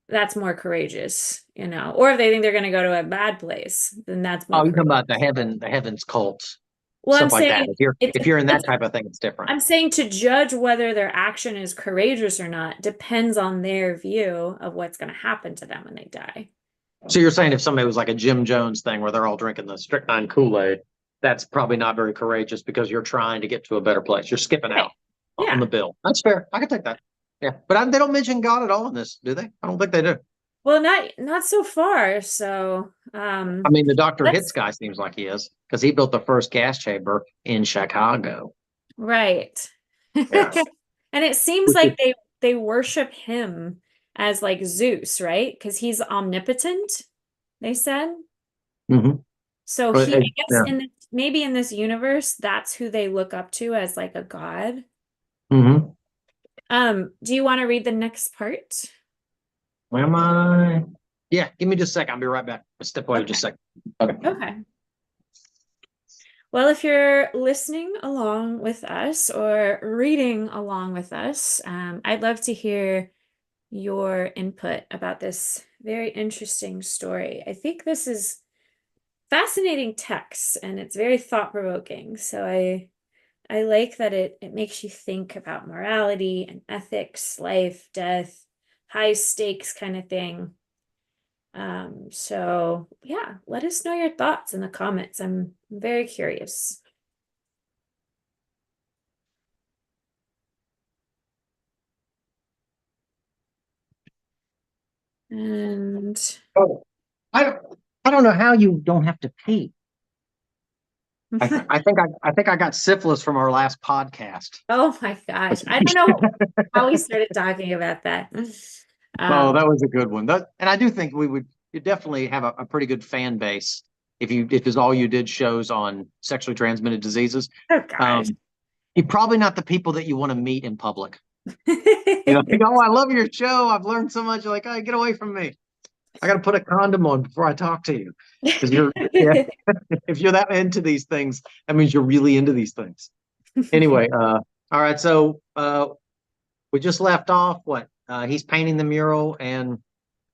that's more courageous, you know. Or if they think they're going to go to a bad place, then that's more oh, you talking courageous. about the heavens cults, Well, I'm stuff like that. saying If you're in that it's type of thing, it's different. I'm saying to judge whether their action is courageous or not depends on their view of what's going to happen to them when they die. So you're saying if somebody was like a Jim Jones thing where they're all drinking the strychnine Kool-Aid, that's probably not very courageous because you're trying to get to a better place. You're skipping Right. out on the Yeah. bill. That's fair. I can take that. Yeah, but they don't mention God at all in this, do they? I don't think they do. Well, not so far. So, I mean, the Dr. Hitz let's guy seems like he is because he built the first gas chamber in Chicago. right. Yeah. And it seems Which is, like they worship him as like Zeus, right? Because he's omnipotent, they said. mhm. So But, I guess yeah. maybe in this universe, that's who they look up to as like a god. Mm-hmm. Do you want to read the next part? Where am I? Yeah, give me just a second. I'll be right back. I'll step away just a Okay. second. Okay. Okay. Well, if you're listening along with us or reading along with us, I'd love to hear your input about this very interesting story. I think this is fascinating text and it's very thought-provoking. So I like that it makes you think about morality and ethics, life, death, high stakes kind of thing. So yeah, let us know your thoughts in the comments. I'm very curious. And Oh, I don't, I don't know how you don't have to pee. I think I got syphilis from our last podcast. oh my gosh, I don't know how we started talking about that. Oh, Um, that was a good one. And I do think you definitely have a pretty good fan base if it's all you did shows on sexually transmitted diseases. oh gosh. Um, you're probably not the people that you want to meet in public. Oh, I love your show. I've learned so much. You're like, oh, get away from me. I got to put a condom on before I talk to you because yeah, if you're that into these things, that means you're really into these things. Anyway, all right. So we just left off. What he's painting the mural, and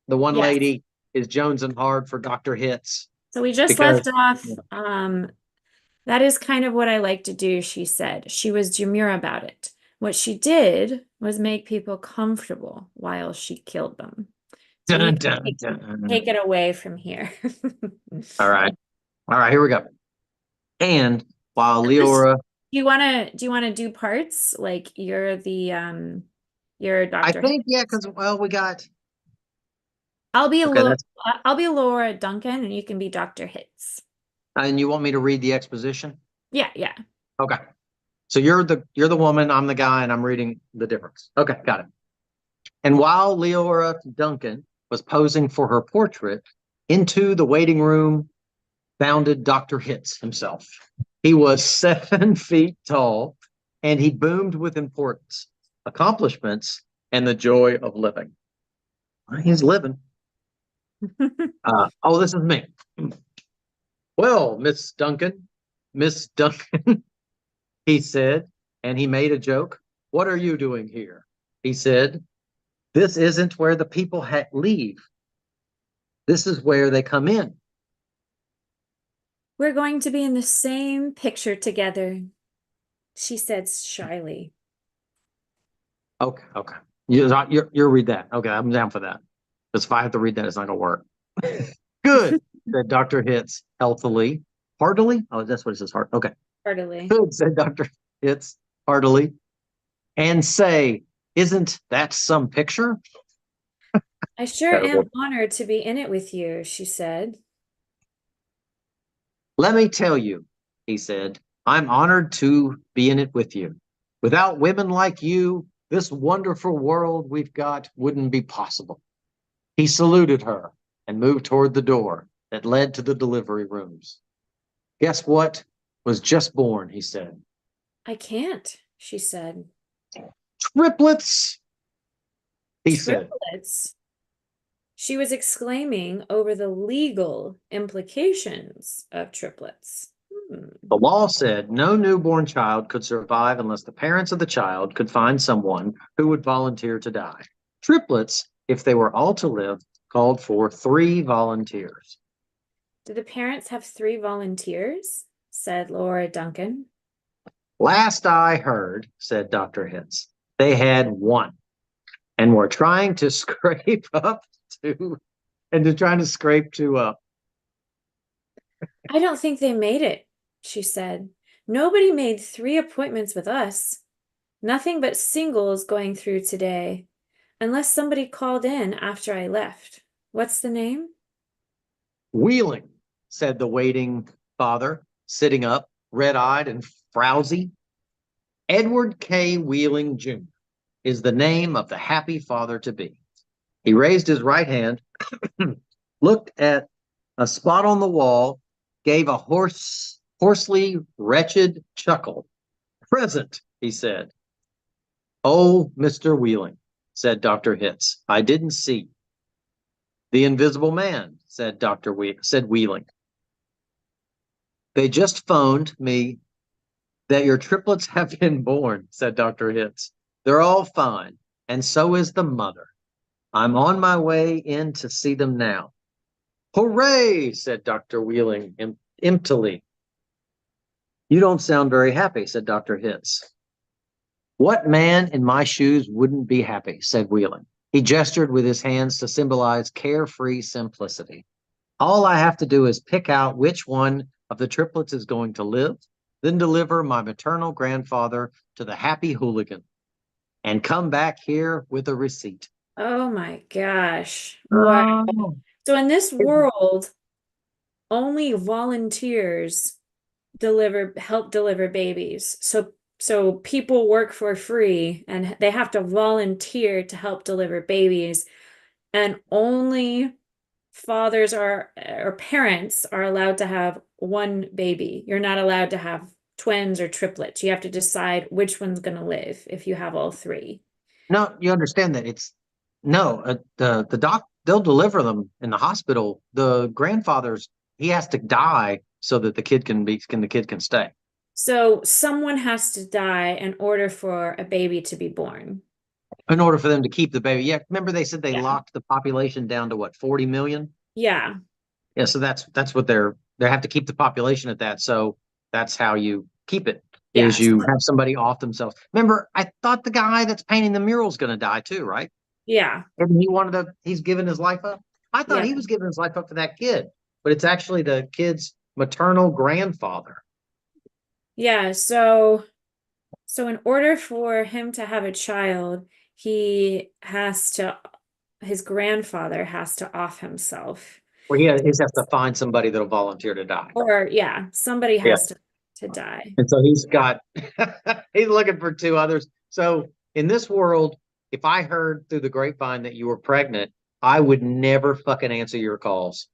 the one Yes. lady is jonesing hard for Dr. Hitz So we just because left off. That is kind of what I like to do, she said. She was demure about it. What she did was make people comfortable while she killed them. So you dun, can dun, dun. take it away from here. All right. All right, here we go. And while Leora, Do you wanna do parts? Like you're I Dr. think, yeah, because, well, we got, I'll be okay, that's, I'll be Laura Duncan and you can be Dr. Hitz. and you want me to read the exposition? Yeah, yeah. Okay. So you're the woman, I'm the guy, and I'm reading the difference. Okay, got it. And while Leora Duncan was posing for her portrait, into the waiting room bounded Dr. Hitz himself. He was 7 feet tall, and he boomed with importance, accomplishments, and the joy of living. He's living. Oh, this is me. Well, Miss Duncan, he said, and he made a joke. What are you doing here? He said, this isn't where the people leave. This is where they come in. We're going to be in the same picture together, she said shyly. Okay, okay. You'll read that. Okay, I'm down for that. Because if I have to read that, it's not gonna work. Good, said Dr. Hitz healthily. Heartily? Oh, that's what it says, heart. Okay. Heartily. Good, said Dr. Hitz heartily. And say, isn't that some picture? I sure Terrible. am honored to be in it with you, she said. Let me tell you, he said, I'm honored to be in it with you. Without women like you, this wonderful world we've got wouldn't be possible. He saluted her and moved toward the door that led to the delivery rooms. Guess what was just born, he said. I can't, she said. Triplets, he said. Triplets? She was exclaiming over the legal implications of triplets. The law said no newborn child could survive unless the parents of the child could find someone who would volunteer to die. Triplets, if they were all to live, called for 3 volunteers. Did the parents have 3 volunteers? Said Laura Duncan. Last I heard, said Dr. Hitz, they had 1 and were trying to scrape up to, and they're trying to scrape to up. I don't think they made it, she said. Nobody made 3 appointments with us. Nothing but singles going through today, unless somebody called in after I left. What's the name? Wheeling, said the waiting father, sitting up, red-eyed and frowsy. Edward K. Wheeling, Jr. is the name of the happy father-to-be. He raised his right hand, looked at a spot on the wall, gave a hoarsely wretched chuckle. Present, he said. Oh, Mr. Wheeling, said Dr. Hitz, I didn't see. The invisible man, said Wheeling. They just phoned me that your triplets have been born, said Dr. Hitz. They're all fine, and so is the mother. I'm on my way in to see them now. Hooray, said Dr. Wheeling emptily. You don't sound very happy, said Dr. Hitz. What man in my shoes wouldn't be happy, said Wheeling. He gestured with his hands to symbolize carefree simplicity. All I have to do is pick out which one of the triplets is going to live, then deliver my maternal grandfather to the happy hooligan, and come back here with a receipt. Oh my gosh. Wow. Oh. So in this world, only volunteers help deliver babies. So people work for free and they have to volunteer to help deliver babies, and only fathers or parents are allowed to have 1 baby. You're not allowed to have twins or triplets. You have to decide which one's going to live if you have all 3. No, you understand that the doc, they'll deliver them in the hospital. The grandfather's, he has to die so that the kid can stay. So someone has to die in order for a baby to be born. In order for them to keep the baby. Yeah, remember they said they Yeah. locked the population down to what, 40 million? Yeah. Yeah, so that's what they have to keep the population at that. So that's how you keep it, is Yes. you have somebody off themselves. Remember, I thought the guy that's painting the mural's going to die too, right? Yeah. And he's given his life up. I thought Yeah. he was giving his life up for that kid, but it's actually the kid's maternal grandfather. Yeah. So in order for him to have a child, his grandfather has to off himself. Where he has to find somebody that'll volunteer to die. Or yeah, somebody Yeah. has to die. And so he's looking for two others. So in this world, if I heard through the grapevine that you were pregnant, I would never fucking answer your calls.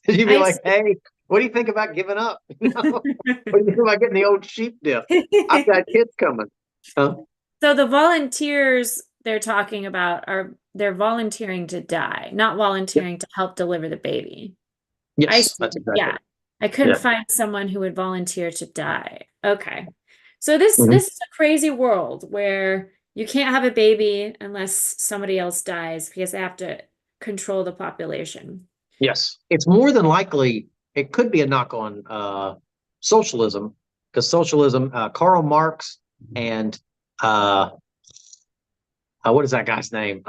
You'd be I like, hey, what do you think about giving up? What do you think about getting the old sheep dip? I've got kids coming. Huh? So the volunteers they're talking about they're volunteering to die, not Yeah. volunteering to help deliver the baby. I Yes, see. that's exactly. Yeah. I couldn't Yeah. find someone who would volunteer to die. Okay. So this Mhm. this is a crazy world where you can't have a baby unless somebody else dies because they have to control the population. Yes. It's more than likely, it could be a knock on socialism, because socialism, Karl Marx and uh, what is that guy's name?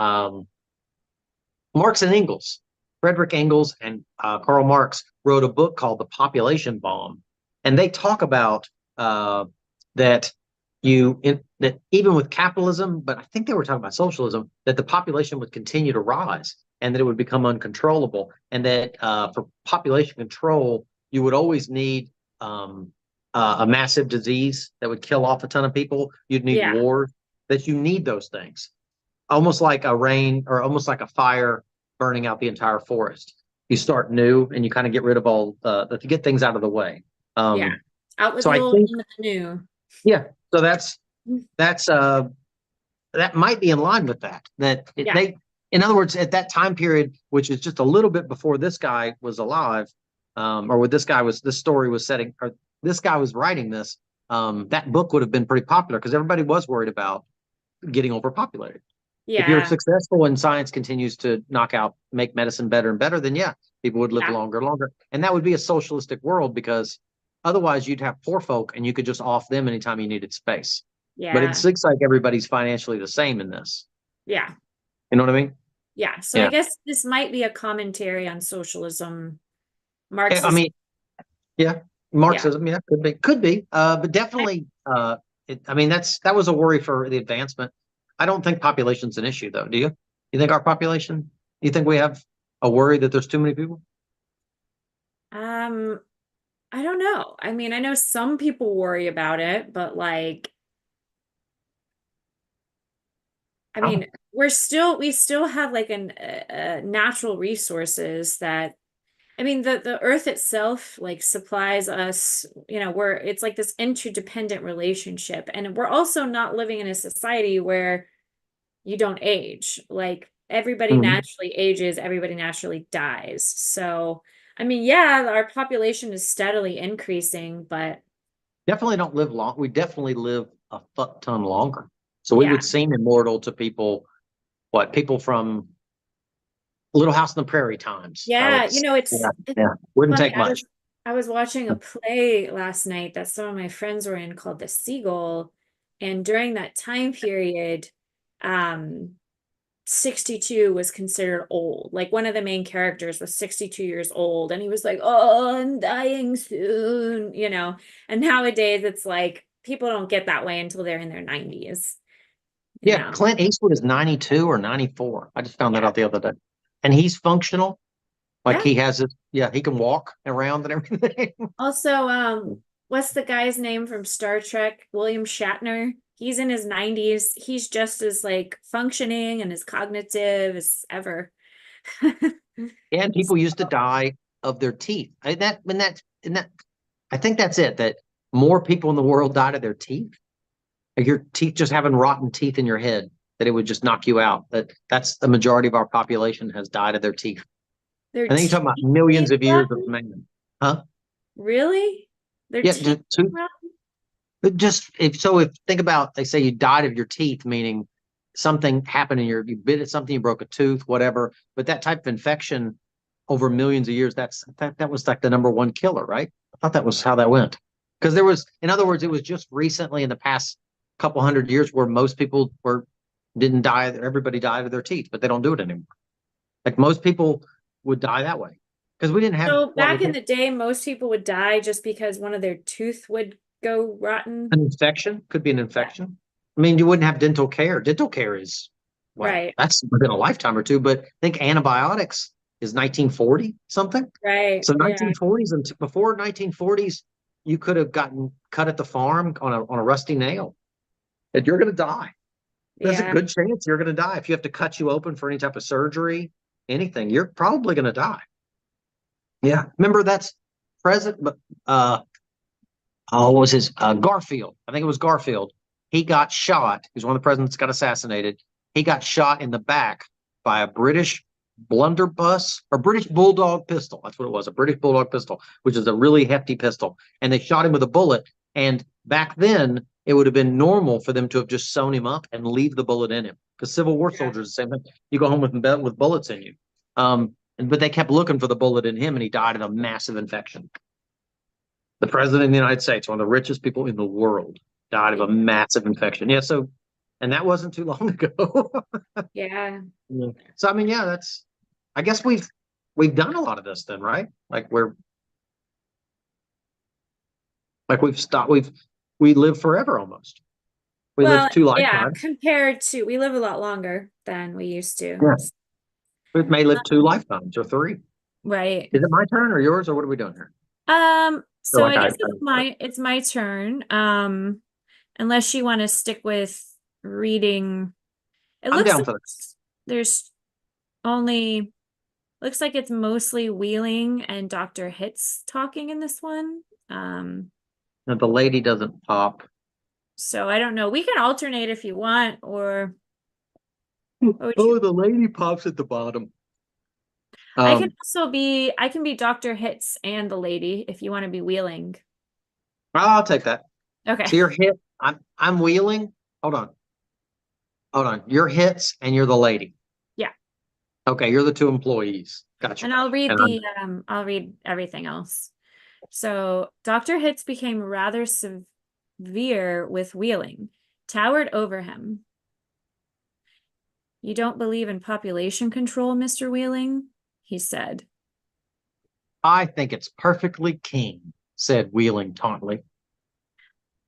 Marx and Engels. Frederick Engels and Karl Marx wrote a book called The Population Bomb. And they talk about that that even with capitalism, but I think they were talking about socialism, that the population would continue to rise and that it would become uncontrollable. And that for population control, you would always need a massive disease that would kill off a ton of people. You'd need Yeah. wars, that you need those things, almost like a rain or almost like a fire burning out the entire forest. You start new and you kind of get rid of all to get things out of the way. Yeah. Out with So the I old, think, in with the new. yeah, so that's that might be in line with that. Yeah. They, in other words, at that time period, which is just a little bit before this guy was alive, or when this story was setting, or this guy was writing this, that book would have been pretty popular because everybody was worried about getting overpopulated. If you're Yeah. successful and science continues to make medicine better and better, then yeah, people would live Yeah. longer and longer. And that would be a socialistic world, because otherwise you'd have poor folk and you could just off them anytime you needed space. But it Yeah. looks like everybody's financially the same in this. Yeah. You know what I mean? Yeah. So I Yeah. guess this might be a commentary on socialism, I Marxism. mean, yeah, Yeah. Marxism, yeah, could be, but definitely, I mean, that was a worry for the advancement. I don't think population's an issue, though. Do you? You think our population? You think we have a worry that there's too many people? Um, I don't know. I mean, I know some people worry about it, but like, I Oh, mean, we still have like natural resources that, I mean, the earth itself like supplies us, it's like this interdependent relationship. And we're also not living in a society where you don't age. Like everybody mhm. naturally ages, everybody naturally dies. So, I mean, yeah, our population is steadily increasing, but Definitely don't live long. We definitely live a fuck ton longer. So we yeah. would seem immortal to people. What, people from Little House on the Prairie times? Yeah, Yeah, it's yeah, wouldn't funny. take much. I was watching a play last night that some of my friends were in called The Seagull, and during that time period, um 62 was considered old. Like one of the main characters was 62 years old and he was like, "Oh, I'm dying soon." And nowadays it's like people don't get that way until they're in their 90s, you Yeah, know. Clint Eastwood is 92 or 94. I just found that Yeah. out the other day. And he's functional. Like Yeah. he has it. Yeah, he can walk around and everything. Also, what's the guy's name from Star Trek? William Shatner. He's in his 90s. He's just as like functioning and as cognitive as ever. And people used to die of their teeth. I think that's it, that more people in the world died of their teeth. Like your teeth, just having rotten teeth in your head, that it would just knock you out. That's the majority of our population has died of their teeth. Their And then you're teeth talking about millions being of years of rotten? man. Huh? Really? Their Yeah, teeth being rotten? just if think about, they say you died of your teeth, meaning something happened you bit at something, you broke a tooth, whatever. But that type of infection over millions of years, that was like the number one killer, right? I thought that was how that went. Because there was, in other words, it was just recently in the past couple hundred years where most people didn't die. Everybody died of their teeth, but they don't do it anymore. Like most people would die that way because we didn't have So back in the day, most people would die just because one of their tooth would go rotten. an infection. Could be an infection. I mean, you wouldn't have dental care. Dental care is what? Right. That's within a lifetime or two. But I think antibiotics is 1940 something. Right. So Yeah. 1940s and before 1940s, you could have gotten cut at the farm on a rusty nail, and you're going to die. There's a Yeah. good chance you're going to die if you have to cut you open for any type of surgery, anything. You're probably going to die. Yeah, remember that's President. What was his Garfield? I think it was Garfield. He got shot. He was one of the presidents that got assassinated. He got shot in the back by a British blunderbuss or British bulldog pistol. That's what it was, a British bulldog pistol, which is a really hefty pistol. And they shot him with a bullet. And back then, it would have been normal for them to have just sewn him up and leave the bullet in him. Because Civil War soldiers, the same thing. You go home with bullets in you. But they kept looking for the bullet in him, and he died of a massive infection. The president of the United States, one of the richest people in the world, died of a massive infection. Yeah, so, and that wasn't too long ago. Yeah. So I mean, yeah, that's. I guess we've done a lot of this then, right? We've stopped. We live forever almost. We Well, live 2 yeah, lifetimes. compared to we live a lot longer than we used to. Yeah. We may live 2 lifetimes or 3. Right. Is it my turn or yours, or what are we doing here? So like I guess I- it's my turn. Unless you want to stick with reading. It I'm looks down like for this. there's only looks like it's mostly Wheeling and Dr. Hitz talking in this one. Now, the lady doesn't pop. So I don't know. We can alternate if you want, or what would Oh, you? the lady pops at the bottom. I can be Dr. Hitz and the lady if you want to be Wheeling. I'll take that. Okay. So you're hit. I'm Wheeling. Hold on. You're Hits and you're the lady. Yeah. Okay, you're the 2 employees. Gotcha. And I'll read And I'll read everything else. So Dr. Hitz became rather severe with Wheeling, towered over him. You don't believe in population control, Mr. Wheeling? He said. I think it's perfectly keen, said Wheeling tauntingly.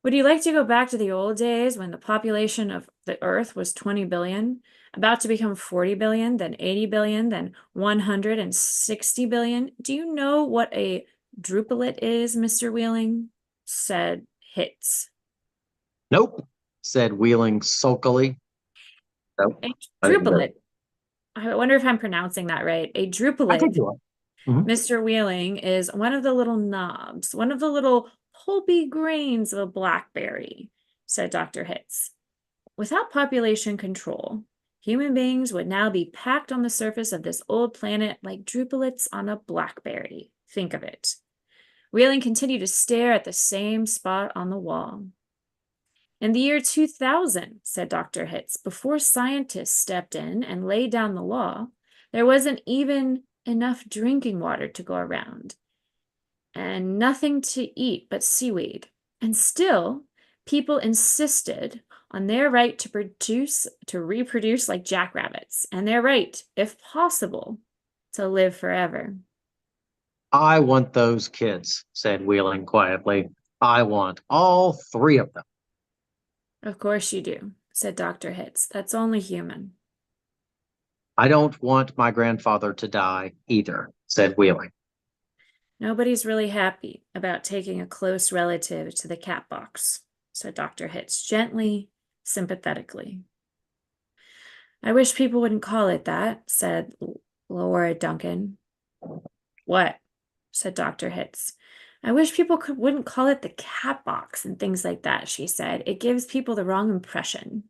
Would you like to go back to the old days when the population of the Earth was 20 billion, about to become 40 billion, then 80 billion, then 160 billion? Do you know what a druplet is, Mr. Wheeling? Said Hitz. Nope, said Wheeling sulkily. Nope. A druplet. I wonder if I'm pronouncing that right. A I druplet, think you are. Mr. Wheeling, is one of the little knobs, one of the little pulpy grains of a blackberry, said Dr. Hitz. Without population control, human beings would now be packed on the surface of this old planet like drupelets on a blackberry. Think of it. Wheeling continued to stare at the same spot on the wall. In the year 2000, said Dr. Hitz, before scientists stepped in and laid down the law, there wasn't even enough drinking water to go around, and nothing to eat but seaweed. And still, people insisted on their right to reproduce like jackrabbits, and their right, if possible, to live forever. I want those kids, said Wheeling quietly. I want all 3 of them. Of course you do, said Dr. Hitz. That's only human. I don't want my grandfather to die either, said Wheeling. Nobody's really happy about taking a close relative to the cat box, said Dr. Hitz, gently, sympathetically. I wish people wouldn't call it that, said Laura Duncan. What? Said Dr. Hitz. I wish people wouldn't call it the cat box and things like that, she said. It gives people the wrong impression.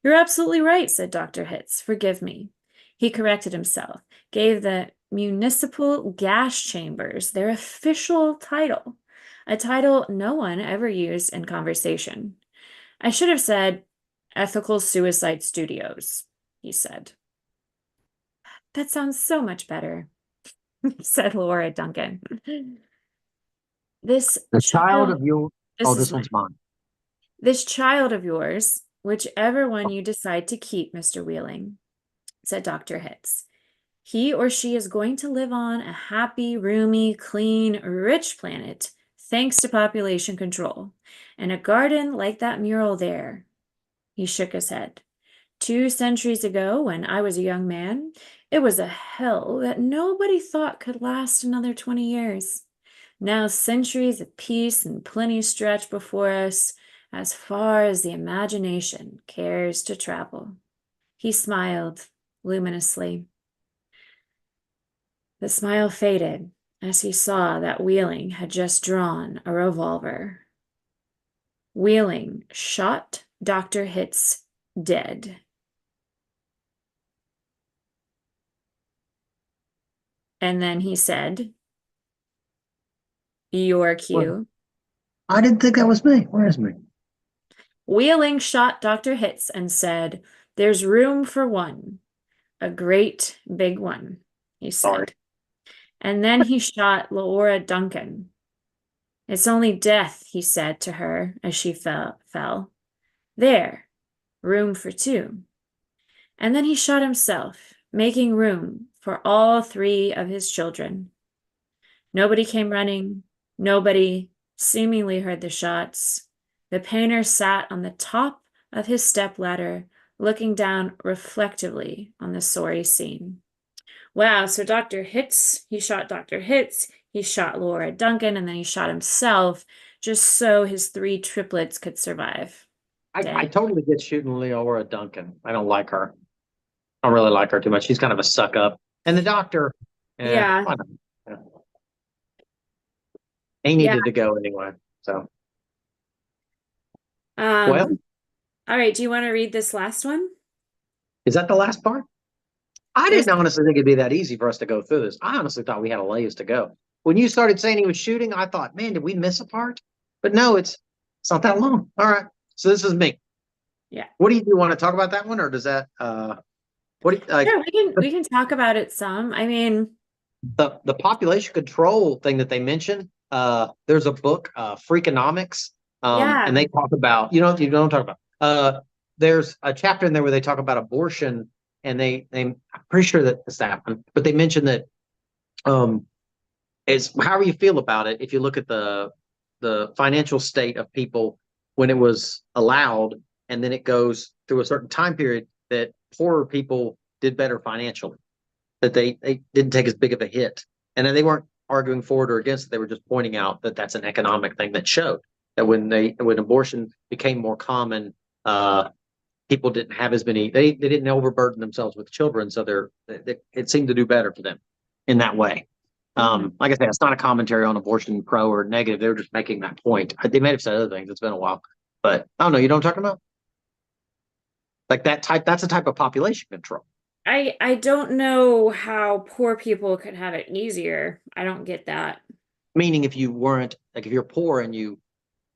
You're absolutely right, said Dr. Hitz. Forgive me. He corrected himself, gave the municipal gas chambers their official title, a title no one ever used in conversation. I should have said Ethical Suicide Studios, he said. That sounds so much better. said Laura Duncan. This The child of your, this oh, is this mine. one's mine. This child of yours, whichever one you decide to keep, Mr. Wheeling, said Dr. Hitz. He or she is going to live on a happy, roomy, clean, rich planet, thanks to population control. And a garden like that mural there. He shook his head. 2 centuries ago, when I was a young man, it was a hell that nobody thought could last another 20 years. Now centuries of peace and plenty stretch before us, as far as the imagination cares to travel. He smiled luminously. The smile faded as he saw that Wheeling had just drawn a revolver. Wheeling shot Dr. Hitz dead. And then he said, "Your cue." I didn't think that was me. Where is me? Wheeling shot Dr. Hitz and said, "There's room for one. A great big one," he said. Sorry. And then he shot Laura Duncan. "It's only death," he said to her as she fell. "There, room for 2. And then he shot himself, making room for all 3 of his children. Nobody came running. Nobody seemingly heard the shots. The painter sat on the top of his stepladder, looking down reflectively on the sorry scene. Wow, so Dr. Hitz, he shot Dr. Hitz, he shot Laura Duncan, and then he shot himself just so his 3 triplets could survive. I totally get shooting Leora Duncan. I don't like her. I don't really like her too much. She's kind of a suck up. And the doctor, Yeah. why not? Yeah. He needed to go anyway. So, well, all right, do you want to read this last one? is that the last part? I There's- didn't honestly think it'd be that easy for us to go through this. I honestly thought we had a ways to go. When you started saying he was shooting, I thought, man, did we miss a part? But no, it's not that long. All right. So this is me. Yeah. What do you want to talk about that one, or does that what do you, like Yeah, we can talk about it some. I mean, the population control thing that they mentioned? There's a book, Freakonomics, yeah. and they talk about, you don't talk about. There's a chapter in there where they talk about abortion, and I'm pretty sure that it's that one, but they mentioned that is however you feel about it. If you look at the financial state of people when it was allowed, and then it goes through a certain time period, that poorer people did better financially, that they didn't take as big of a hit. And then they weren't arguing for it or against it. They were just pointing out that that's an economic thing that showed that when abortion became more common, people didn't have as many, they didn't overburden themselves with children. So it seemed to do better for them in that way. Like I said, it's not a commentary on abortion, pro or negative. They were just making that point. They may have said other things. It's been a while, but I don't know. You know what I'm talking about? Like that's a type of population control. I don't know how poor people could have it easier. I don't get that. Meaning if you weren't, like if you're poor and you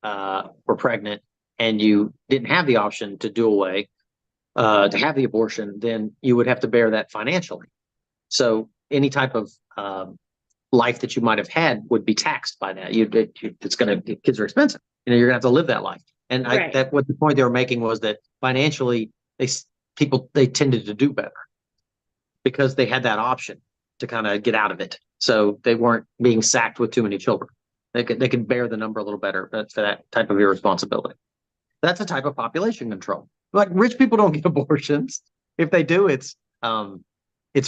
were pregnant and you didn't have the option to do away, to have the abortion, then you would have to bear that financially. So any type of life that you might have had would be taxed by that. Kids are expensive. You're gonna have to live that life. And Right. what the point they were making was that financially, they tended to do better because they had that option to kind of get out of it. So they weren't being sacked with too many children. They could bear the number a little better for that type of irresponsibility. That's a type of population control. Like rich people don't get abortions. If they do, it's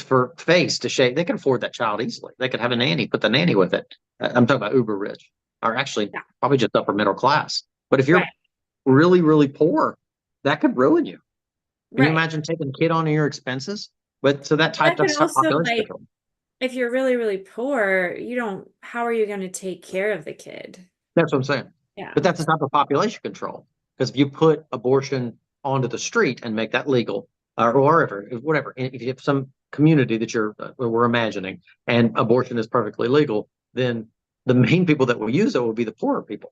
for face to shame. They can afford that child easily. They could have a nanny, put the nanny with it. I'm talking about uber rich, or actually probably just upper middle class. But if you're really, really poor, that could ruin you. Can you imagine taking a kid on your expenses? But so that's population control. If you're really, really poor, how are you going to take care of the kid? That's what I'm saying. Yeah. But that's a type of population control. Because if you put abortion onto the street and make that legal, or whatever, if you have some community that we're imagining, and abortion is perfectly legal, then the main people that will use it will be the poorer people.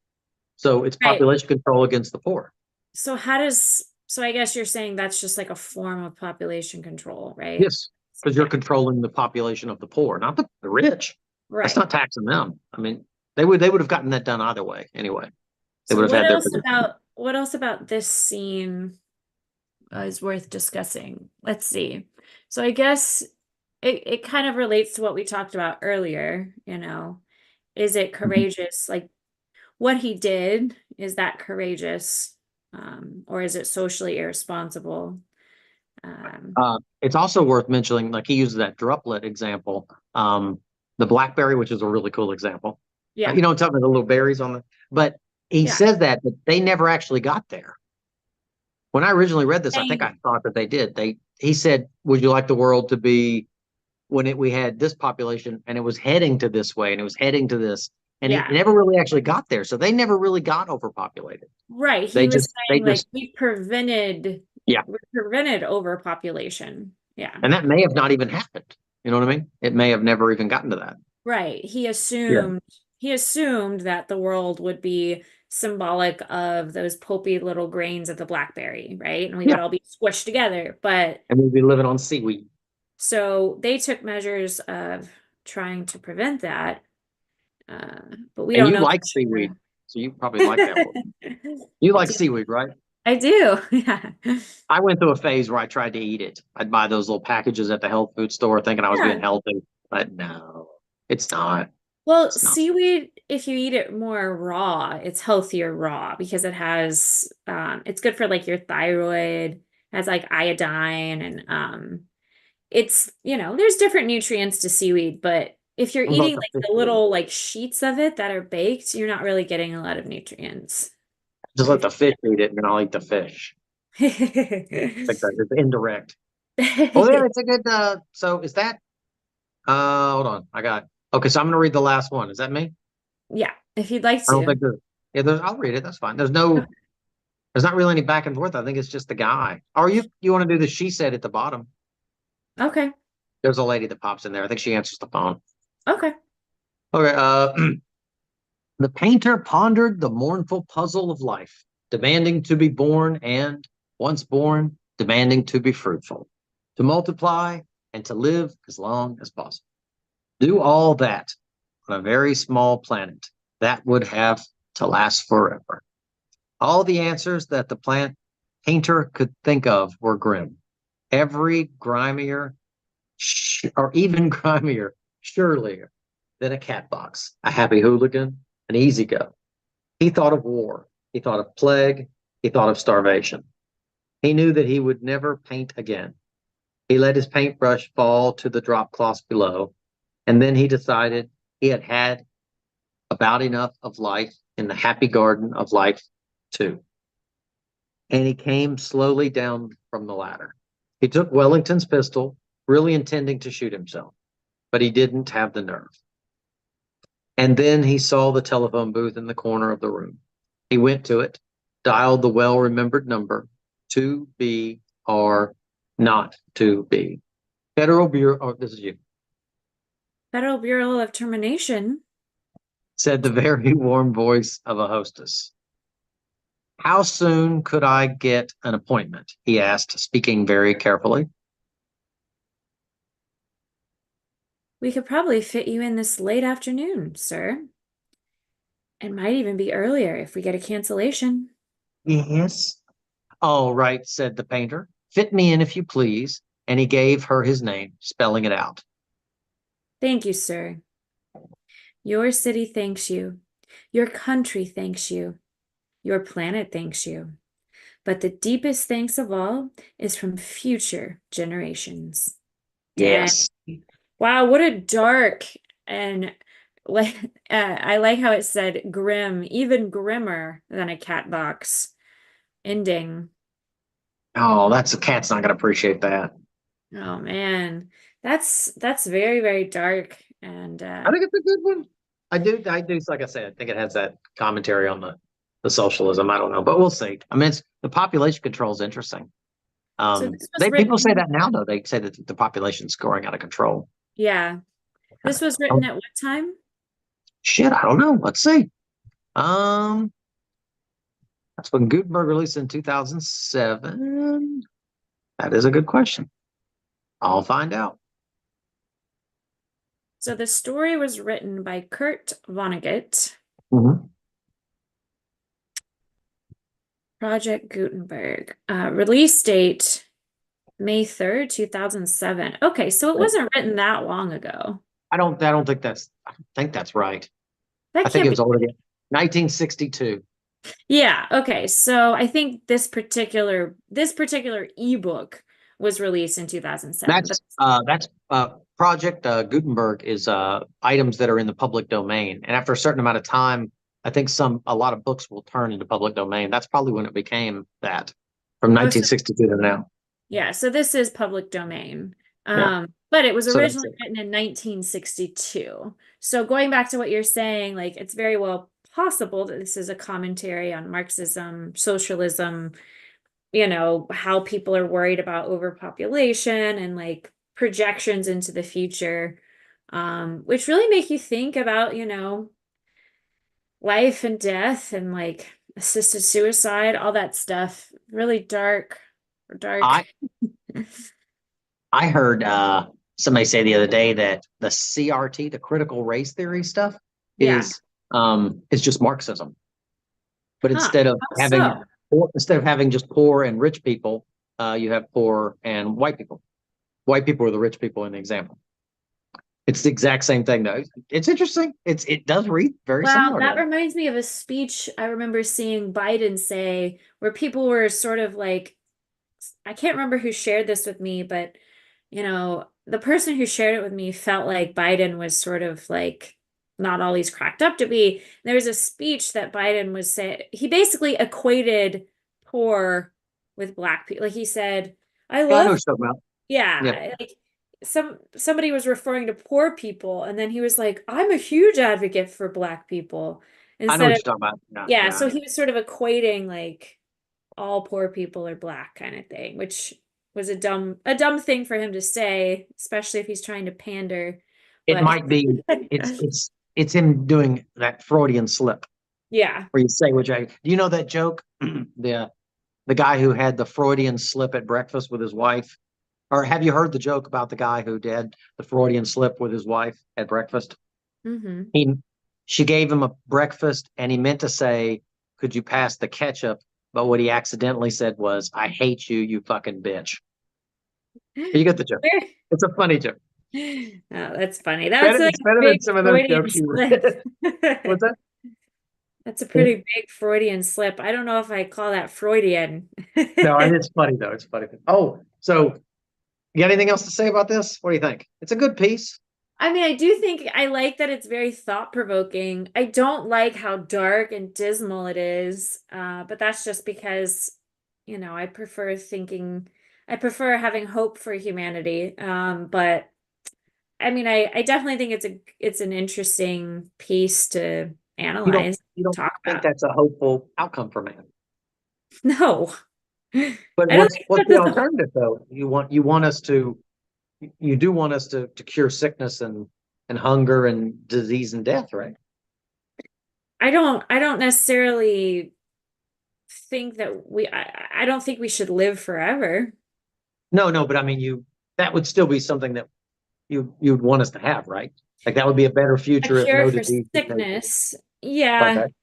So it's population control against the poor. So I guess you're saying that's just like a form of population control, right? Yes. because you're controlling the population of the poor, not the rich. That's Right. not taxing them. I mean, they would have gotten that done either way anyway. They So would have had their position. what else about this scene is worth discussing? Let's see. So I guess it kind of relates to what we talked about earlier, you know. Is it Mhm. courageous? Like what he did, is that courageous? Or is it socially irresponsible? Um, It's also worth mentioning, like he uses that droplet example, the blackberry, which is a really cool example. yeah, You know, talking about the little berries on the, but he yeah. says that, but they never actually got there. When I originally read this, I think Saying, I thought that they did. He said, "Would you like the world to be we had this population and it was heading to this way and it was heading to this, and he yeah, never really actually got there. So they never really got overpopulated. right. They He was just they saying like just we prevented overpopulation. Yeah. and that may have not even happened. You know what I mean? It may have never even gotten to that. Right. Yeah. He assumed that the world would be symbolic of those pulpy little grains of the blackberry, right? And we Yeah. would all be squished together. But And we'd be living on seaweed. so they took measures of trying to prevent that. Uh, but we And don't you know like for seaweed. So you probably like that one. sure. You I like do. seaweed, right? I do. Yeah. I went through a phase where I tried to eat it. I'd buy those little packages at the health food store thinking I was being Yeah. healthy. But no, it's not. Well, It's not. seaweed, if you eat it more raw, it's healthier raw because it has it's good for like your thyroid, has like iodine and it's, you know, there's different nutrients to seaweed, but if you're What about eating the like fish the food? little like sheets of it that are baked, you're not really getting a lot of nutrients. Just But let if the fish eat it and then I'll eat the fish. Like that. It's indirect. Oh yeah, it's a good so is that hold on. Okay, so I'm gonna read the last one. Is that me? yeah, if you'd like I don't to. think there's I'll read it, that's fine. Okay. There's not really any back and forth. I think it's just the guy. Or you want to do the she said at the bottom. Okay. There's a lady that pops in there. I think she answers the phone. Okay. Okay, the painter pondered the mournful puzzle of life, demanding to be born and, once born, demanding to be fruitful, to multiply and to live as long as possible. Do all that on a very small planet that would have to last forever. All the answers that the plant painter could think of were grim. Every grimier, or even grimier, surelier than a cat box, a happy hooligan, an easy go. He thought of war. He thought of plague. He thought of starvation. He knew that he would never paint again. He let his paintbrush fall to the drop cloths below, and then he decided he had had about enough of life in the happy garden of life, too. And he came slowly down from the ladder. He took Wellington's pistol, really intending to shoot himself, but he didn't have the nerve. And then he saw the telephone booth in the corner of the room. He went to it, dialed the well remembered number, to be or not to be. Federal Bureau, oh, this is you, Federal Bureau of Termination. said the very warm voice of a hostess. How soon could I get an appointment? He asked, speaking very carefully. We could probably fit you in this late afternoon, sir. It might even be earlier if we get a cancellation. Yes. All right, said the painter. Fit me in if you please. And he gave her his name, spelling it out. Thank you, sir. Your city thanks you. Your country thanks you. Your planet thanks you. But the deepest thanks of all is from future generations. Dang. Yes. Wow, what a dark and like I like how it said grim, even grimmer than a cat box ending. Oh, that's a cat's not going to appreciate that. Oh man. That's very, very dark and I think it's a good one. I do. Like I said, I think it has that commentary on the socialism. I don't know, but we'll see. I mean, the population control is interesting. so this was They people say written, that now, though. They say that the population's going out of control. yeah. This was written Oh, at what time? shit, I don't know. Let's see. Um, that's when Gutenberg released in 2007. That is a good question. I'll find out. So the story was written by Kurt Vonnegut. Mhm. Project Gutenberg. Release date May 3rd, 2007. Okay, so it wasn't written that long ago. I don't think that's right. That I think can't it be. was already 1962. Yeah, okay. So I think this particular ebook was released in 2007, but That's Project Gutenberg is items that are in the public domain, and after a certain amount of time, I think a lot of books will turn into public domain. That's probably when it became that, from oh, so 1962 to now. yeah, so this is public domain. Yeah, But it was so that's originally it. written in 1962. So going back to what you're saying, like it's very well possible that this is a commentary on Marxism, socialism, how people are worried about overpopulation and like projections into the future, which really make you think about, life and death and like assisted suicide, all that stuff. Really dark, dark. I I heard somebody say the other day that the CRT, the critical race theory stuff, Yeah. is just Marxism. But Huh. How so? instead of having just poor and rich people, you have poor and white people. White people are the rich people in the example. It's the exact same thing, though. It's interesting. It does read very Well, similar to that that. reminds me of a speech I remember seeing Biden say where people were sort of like, I can't remember who shared this with me, but the person who shared it with me felt like Biden was sort of like not all he's cracked up to be. There was a speech that Biden was saying, he basically equated poor with black people. Like he said, I Yeah, I know love, what you're talking about. Yeah, yeah, like somebody was referring to poor people, and then he was like, I'm a huge advocate for black people. I know Instead what of, you're talking about. Yeah, yeah, yeah, so yeah. he was sort of equating like all poor people are black kind of thing, which was a dumb thing for him to say, especially if he's trying to pander. It But might be. It's him doing that Freudian slip yeah. where you say, which I do you know that joke? The guy who had the Freudian slip at breakfast with his wife. Or have you heard the joke about the guy who did the Freudian slip with his wife at breakfast? Hmm. He, she gave him a breakfast and he meant to say, "Could you pass the ketchup?" But what he accidentally said was, "I hate you, you fucking bitch." You get the joke. It's a funny joke. Oh, that's funny. That's like It's a better than big some of those Freudian jokes you slip. read. What's that? That's a pretty big Freudian slip. I don't know if I call that Freudian. No, it's funny though. It's funny. Oh, so you got anything else to say about this? What do you think? It's a good piece. I mean, I do think I like that it's very thought-provoking. I don't like how dark and dismal it is, but that's just because, I prefer having hope for humanity. But I mean, I definitely think it's an interesting piece to analyze, You don't talk think about. that's a hopeful outcome for man. No, But I don't think what's that the doesn't. alternative though? You do want us to cure sickness and hunger and disease and death, right? I don't necessarily think that I don't think we should live forever. No, no, but I mean that would still be something that you'd want us to have, right? Like that would be a better A future if cure no for disease could take us. sickness. Yeah. Okay.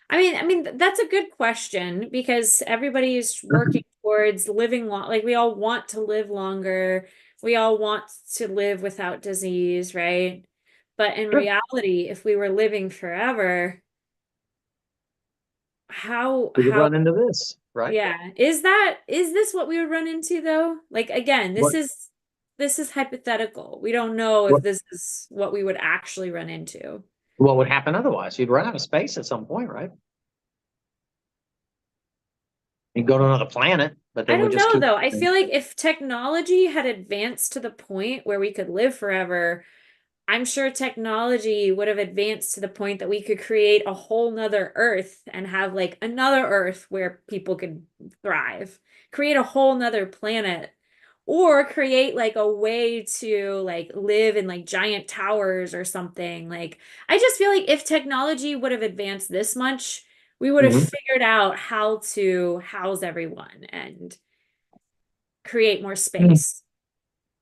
I mean, that's a good question because everybody is working towards living long. Like we all want to live longer. We all want to live without disease, right? But in Sure. reality, if we were living forever, how We could how run into this, right? yeah, is this what we would run into though? Like again, this What is this is hypothetical. We don't know if what this is what we would actually run into. what would happen otherwise? You'd run out of space at some point, right? You'd go to another planet, but I then we don't just know keep. though. I feel like if technology had advanced to the point where we could live forever, I'm sure technology would have advanced to the point that we could create a whole nother Earth and have like another Earth where people could thrive, create a whole nother planet, or create like a way to like live in like giant towers or something. Like, I just feel like if technology would have advanced this much, we would have Mhm. figured out how to house everyone and create more space.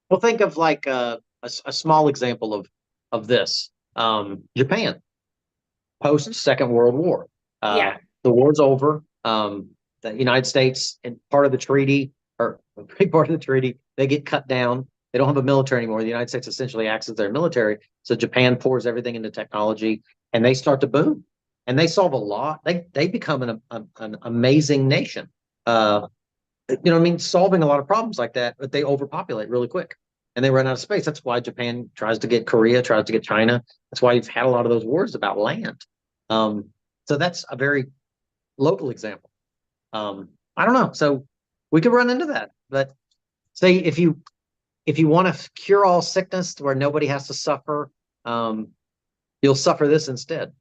Well, think of like a small example of this. Japan, post Second World War. Yeah. The war's over. The United States, and part of the treaty, or a big part of the treaty, they get cut down. They don't have a military anymore. The United States essentially acts as their military. So Japan pours everything into technology, and they start to boom. And they solve a lot. They become an amazing nation. You know what I mean? Solving a lot of problems like that, but they overpopulate really quick and they run out of space. That's why Japan tries to get Korea, tries to get China. That's why you've had a lot of those wars about land. So that's a very local example. I don't know. So we could run into that, but say if you want to cure all sickness to where nobody has to suffer, you'll suffer this instead.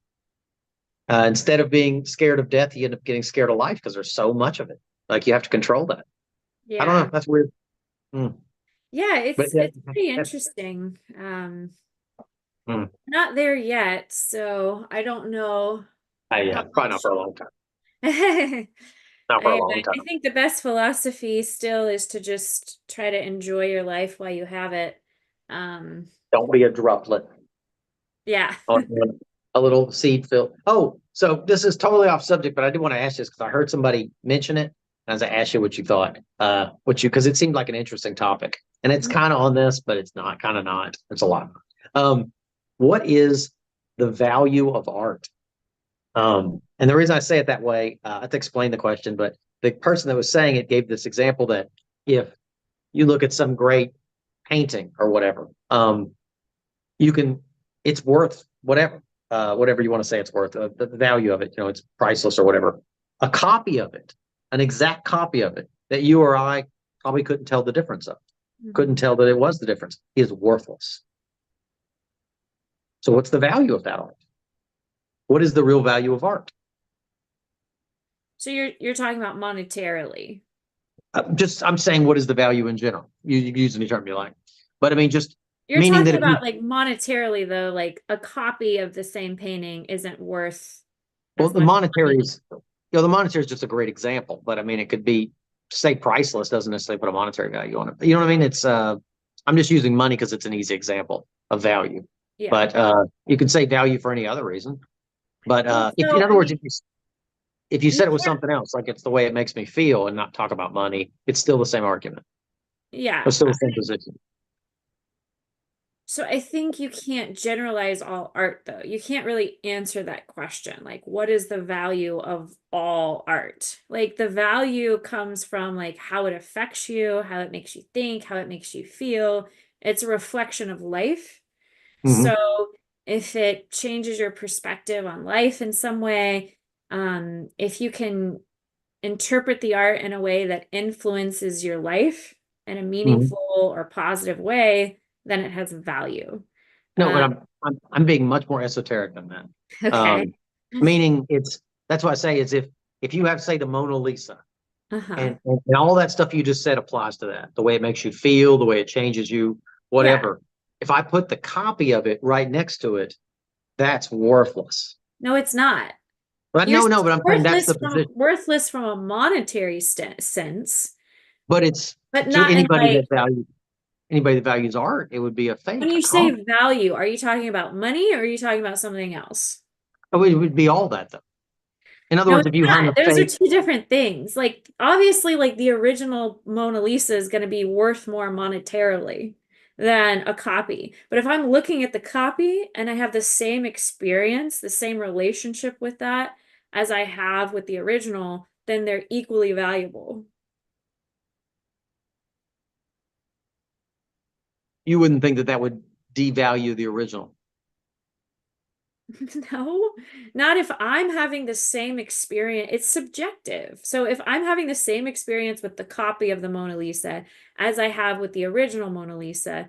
Instead of being scared of death, you end up getting scared of life because there's so much of it. Like you have to control that. I don't Yeah. know. That's weird. Mm. Yeah, But it's pretty interesting. Not there yet, so I don't know how probably not for a long time. much. Not for a I long I time. think the best philosophy still is to just try to enjoy your life while you have it. Um, Don't be a droplet yeah. on a little seed fill. Oh, so this is totally off subject, but I did want to ask this because I heard somebody mention it. As I asked you what you thought, because it seemed like an interesting topic, and it's kind of on this, but it's not, kind of not. It's a lot. What is the value of art? And the reason I say it that way, I have to explain the question, but the person that was saying it gave this example that if you look at some great painting or whatever, you can, it's worth whatever you want to say it's worth, the value of it, it's priceless or whatever. A copy of it, an exact copy of it that you or I probably couldn't tell the difference of, couldn't tell that it was the difference, is worthless. So what's the value of that art? What is the real value of art? So you're talking about monetarily. I'm saying, what is the value in general? You use any term you like, but I mean, just You're meaning that talking if you, about like monetarily though, like a copy of the same painting isn't worth well, as much money. the monetary is just a great example, but I mean, it could be, say, priceless doesn't necessarily put a monetary value on it. You know what I mean? I'm just using money because it's an easy example of value, Yeah. but you can say value for any other reason. But Well, if, in so other I words, mean, if you you said it was can't, something else, like it's the way it makes me feel and not talk about money, it's still the same argument. yeah. It's still the same position. So I think you can't generalize all art though. You can't really answer that question. Like, what is the value of all art? Like the value comes from like how it affects you, how it makes you think, how it makes you feel. It's a reflection of life. Mm-hmm. So if it changes your perspective on life in some way, if you can interpret the art in a way that influences your life in a Mm-hmm. meaningful or positive way, then it has value. No, but Uh, I'm being much more esoteric than that. okay. Meaning that's why I say is if you have, say, the Mona Lisa Uh-huh. and all that stuff you just said applies to that, the way it makes you feel, the way it changes you, Yeah. whatever. If I put the copy of it right next to it, that's worthless. No, it's not. But You're no, but I'm saying that's the worthless position. from a monetary sense, But it's but to not in like anybody that values art, it would be a when fake, a you say comp. value, are you talking about money or are you talking about something else? It would be all that though. In other No, words, it's if you hung not. a Those are fake, two different things. Like obviously, like the original Mona Lisa is going to be worth more monetarily than a copy. But if I'm looking at the copy and I have the same experience, the same relationship with that as I have with the original, then they're equally valuable. you wouldn't think that would devalue the original. No, not if I'm having the same experience. It's subjective. So if I'm having the same experience with the copy of the Mona Lisa as I have with the original Mona Lisa,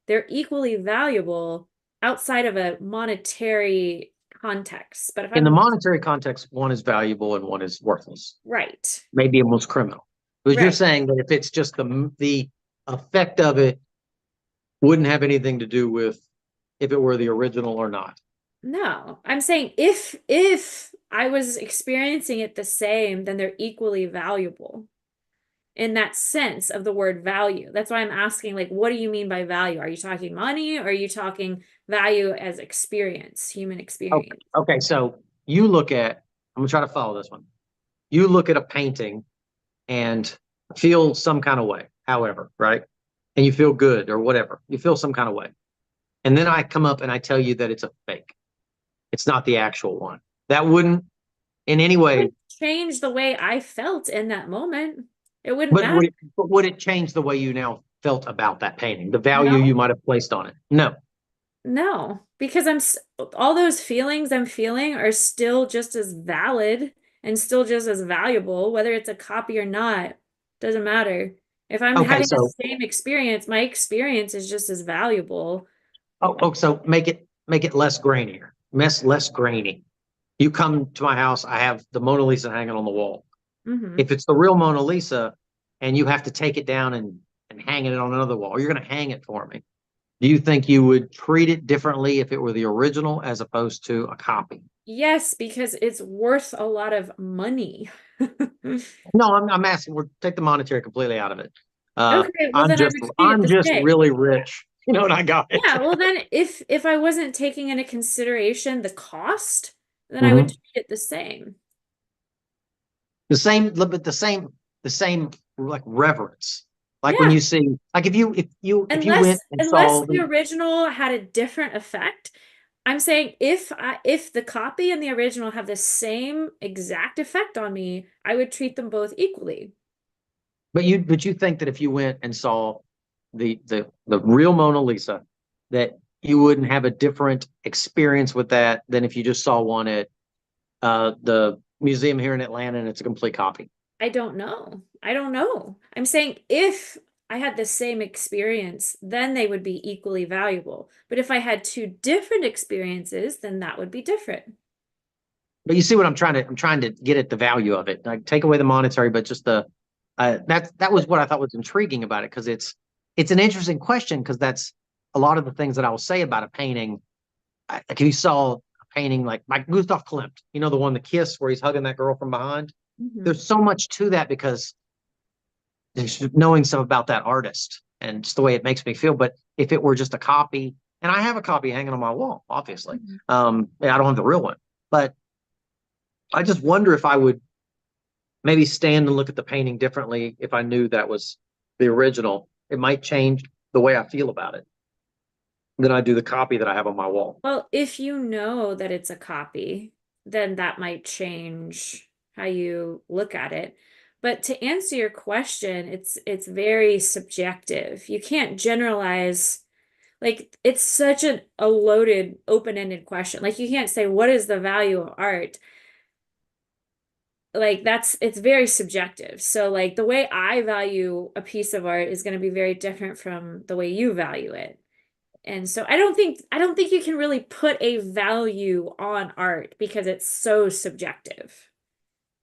they're equally valuable outside of a monetary context. But if In the I'm monetary context, one is valuable and one is worthless, right, maybe almost criminal. Because you're right. saying that if it's just the effect of it wouldn't have anything to do with if it were the original or not. No, I'm saying if I was experiencing it the same, then they're equally valuable. in that sense of the word value. That's why I'm asking, like, what do you mean by value? Are you talking money, or are you talking value as experience, human Okay, experience? okay, so you look at, I'm gonna try to follow this one. You look at a painting and feel some kind of way, however, right? And you feel good or whatever. You feel some kind of way. And then I come up and I tell you that it's a fake. It's not the actual one. That wouldn't in any It way, wouldn't change the way I felt in that moment. It wouldn't but matter. would it change the way you now felt about that painting, the value No, you might have placed on it? No. no, because all those feelings I'm feeling are still just as valid and still just as valuable, whether it's a copy or not, doesn't matter. If I'm Okay, having the so same experience, my experience is just as valuable. so make it less grainier, less grainy. You come to my house, I have the Mona Lisa hanging on the wall. Hmm. If it's the real Mona Lisa and you have to take it down and hang it on another wall, you're going to hang it for me. Do you think you would treat it differently if it were the original as opposed to a copy? Yes, because it's worth a lot of money. No, I'm asking. We'll take the monetary completely out of it. Okay, well then I would treat it I'm the just same. really rich. You know what I got it. Yeah, well then if I wasn't taking into consideration the cost, then I would Mhm. treat it the same. The same, but the same like reverence. Like when Yeah, you see, like if you unless went and unless saw the the, original had a different effect. I'm saying if the copy and the original have the same exact effect on me, I would treat them both equally. but you think that if you went and saw the real Mona Lisa, that you wouldn't have a different experience with that than if you just saw one at the museum here in Atlanta and it's a complete copy. I don't know. I don't know. I'm saying if I had the same experience, then they would be equally valuable. But if I had two different experiences, then that would be different. But you see what I'm trying to get at the value of it. Like take away the monetary, but just the that was what I thought was intriguing about it because it's an interesting question because that's a lot of the things that I will say about a painting. Like if you saw a painting like Gustav Klimt, you know the one, The Kiss, where he's hugging that girl from behind. Hmm. There's so much to that because there's knowing some about that artist and just the way it makes me feel. But if it were just a copy, and I have a copy hanging on my wall, obviously, Hmm. I don't have the real one, but I just wonder if I would maybe stand and look at the painting differently if I knew that was the original. It might change the way I feel about it than I do the copy that I have on my wall. Well, if you know that it's a copy, then that might change how you look at it. But to answer your question, it's very subjective. You can't generalize. Like it's such a loaded, open-ended question. Like you can't say what is the value of art? Like it's very subjective. So like the way I value a piece of art is going to be very different from the way you value it. And so I don't think you can really put a value on art because it's so subjective,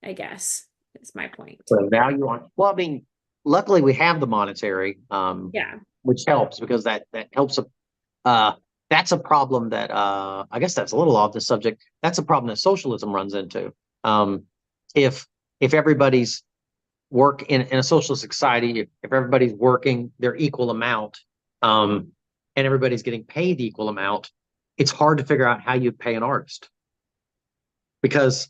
I guess. That's my point. The value on, well, I mean, luckily we have the monetary, Yeah. which helps because that helps. Uh, that's a problem that I guess that's a little off the subject. That's a problem that socialism runs into. Um, if if everybody's in a socialist society, if everybody's working their equal amount, um, and everybody's getting paid the equal amount, it's hard to figure out how you pay an artist because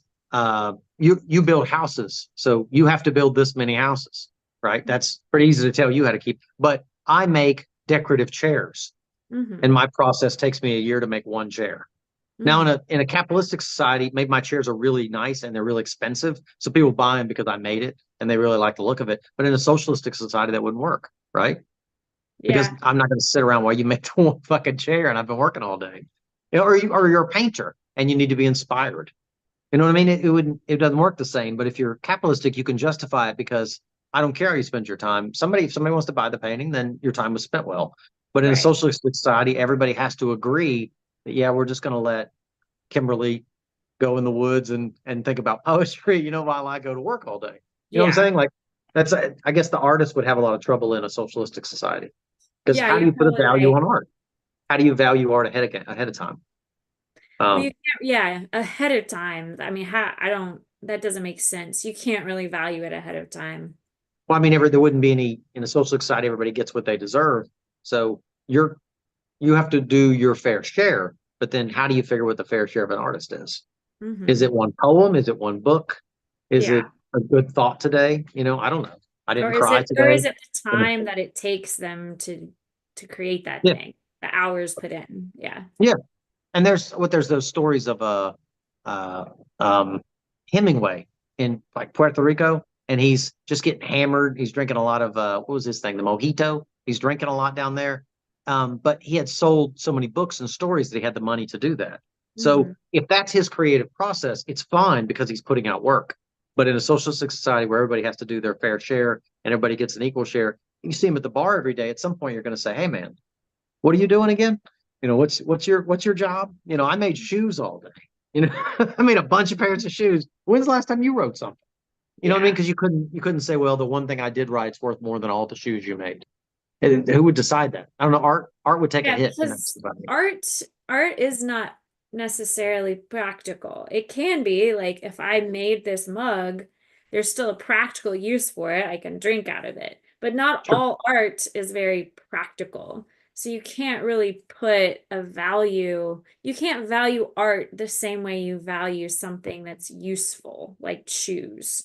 you build houses, so you have to build this many houses, right? That's pretty easy to tell you how to keep. But I make decorative chairs, and Hmm. my process takes me a year to make one chair. Now, Hmm. in a capitalistic society, maybe my chairs are really nice and they're really expensive, so people buy them because I made it and they really like the look of it. But in a socialistic society, that wouldn't work, right? Because Yeah. I'm not going to sit around while you make the one fucking chair and I've been working all day. You know, or you're a painter and you need to be inspired. You know what I mean? It doesn't work the same. But if you're capitalistic, you can justify it because I don't care how you spend your time. If somebody wants to buy the painting, then your time was spent well. But in a Right. socialist society, everybody has to agree that yeah, we're just going to let Kimberly go in the woods and think about poetry, you know, while I go to work all day. You know what I'm Yeah. saying? Like I guess the artist would have a lot of trouble in a socialistic society because Yeah, how do you're you put a probably value right. on art? How do you value art ahead of time? Well, you Um, can't, yeah, ahead of time. I mean, how I don't that doesn't make sense. You can't really value it ahead of time. Well, I mean, there wouldn't be any in a social society. Everybody gets what they deserve. So you have to do your fair share. But then, how do you figure what the fair share of an artist is? Is Hmm. it one poem? Is it one book? Is Yeah. it a good thought today? I don't know. I didn't cry Or today. is it the time that it takes them to create that Yeah, thing, the hours put in? Yeah. yeah. And there's those stories of uh Hemingway in like Puerto Rico, and he's just getting hammered. He's drinking a lot of what was his thing, the mojito. He's drinking a lot down there. But he had sold so many books and stories that he had the money to do that. Hmm. So if that's his creative process, it's fine because he's putting out work. But in a socialistic society where everybody has to do their fair share and everybody gets an equal share, you see him at the bar every day. At some point, you're going to say, "Hey, man, what are you doing again? What's your job? I made shoes all day. I made a bunch of pairs of shoes. When's the last time you wrote something? You know what I mean? Yeah. Because you couldn't say, well, the one thing I did write is worth more than all the shoes you made. And who would decide that? I don't know. Art would take a Yeah, hit in that because society. art is not necessarily practical. It can be like if I made this mug, there's still a practical use for it. I can drink out of it. But not Sure. all art is very practical. So you can't really put a value, you can't value art the same way you value something that's useful, like shoes.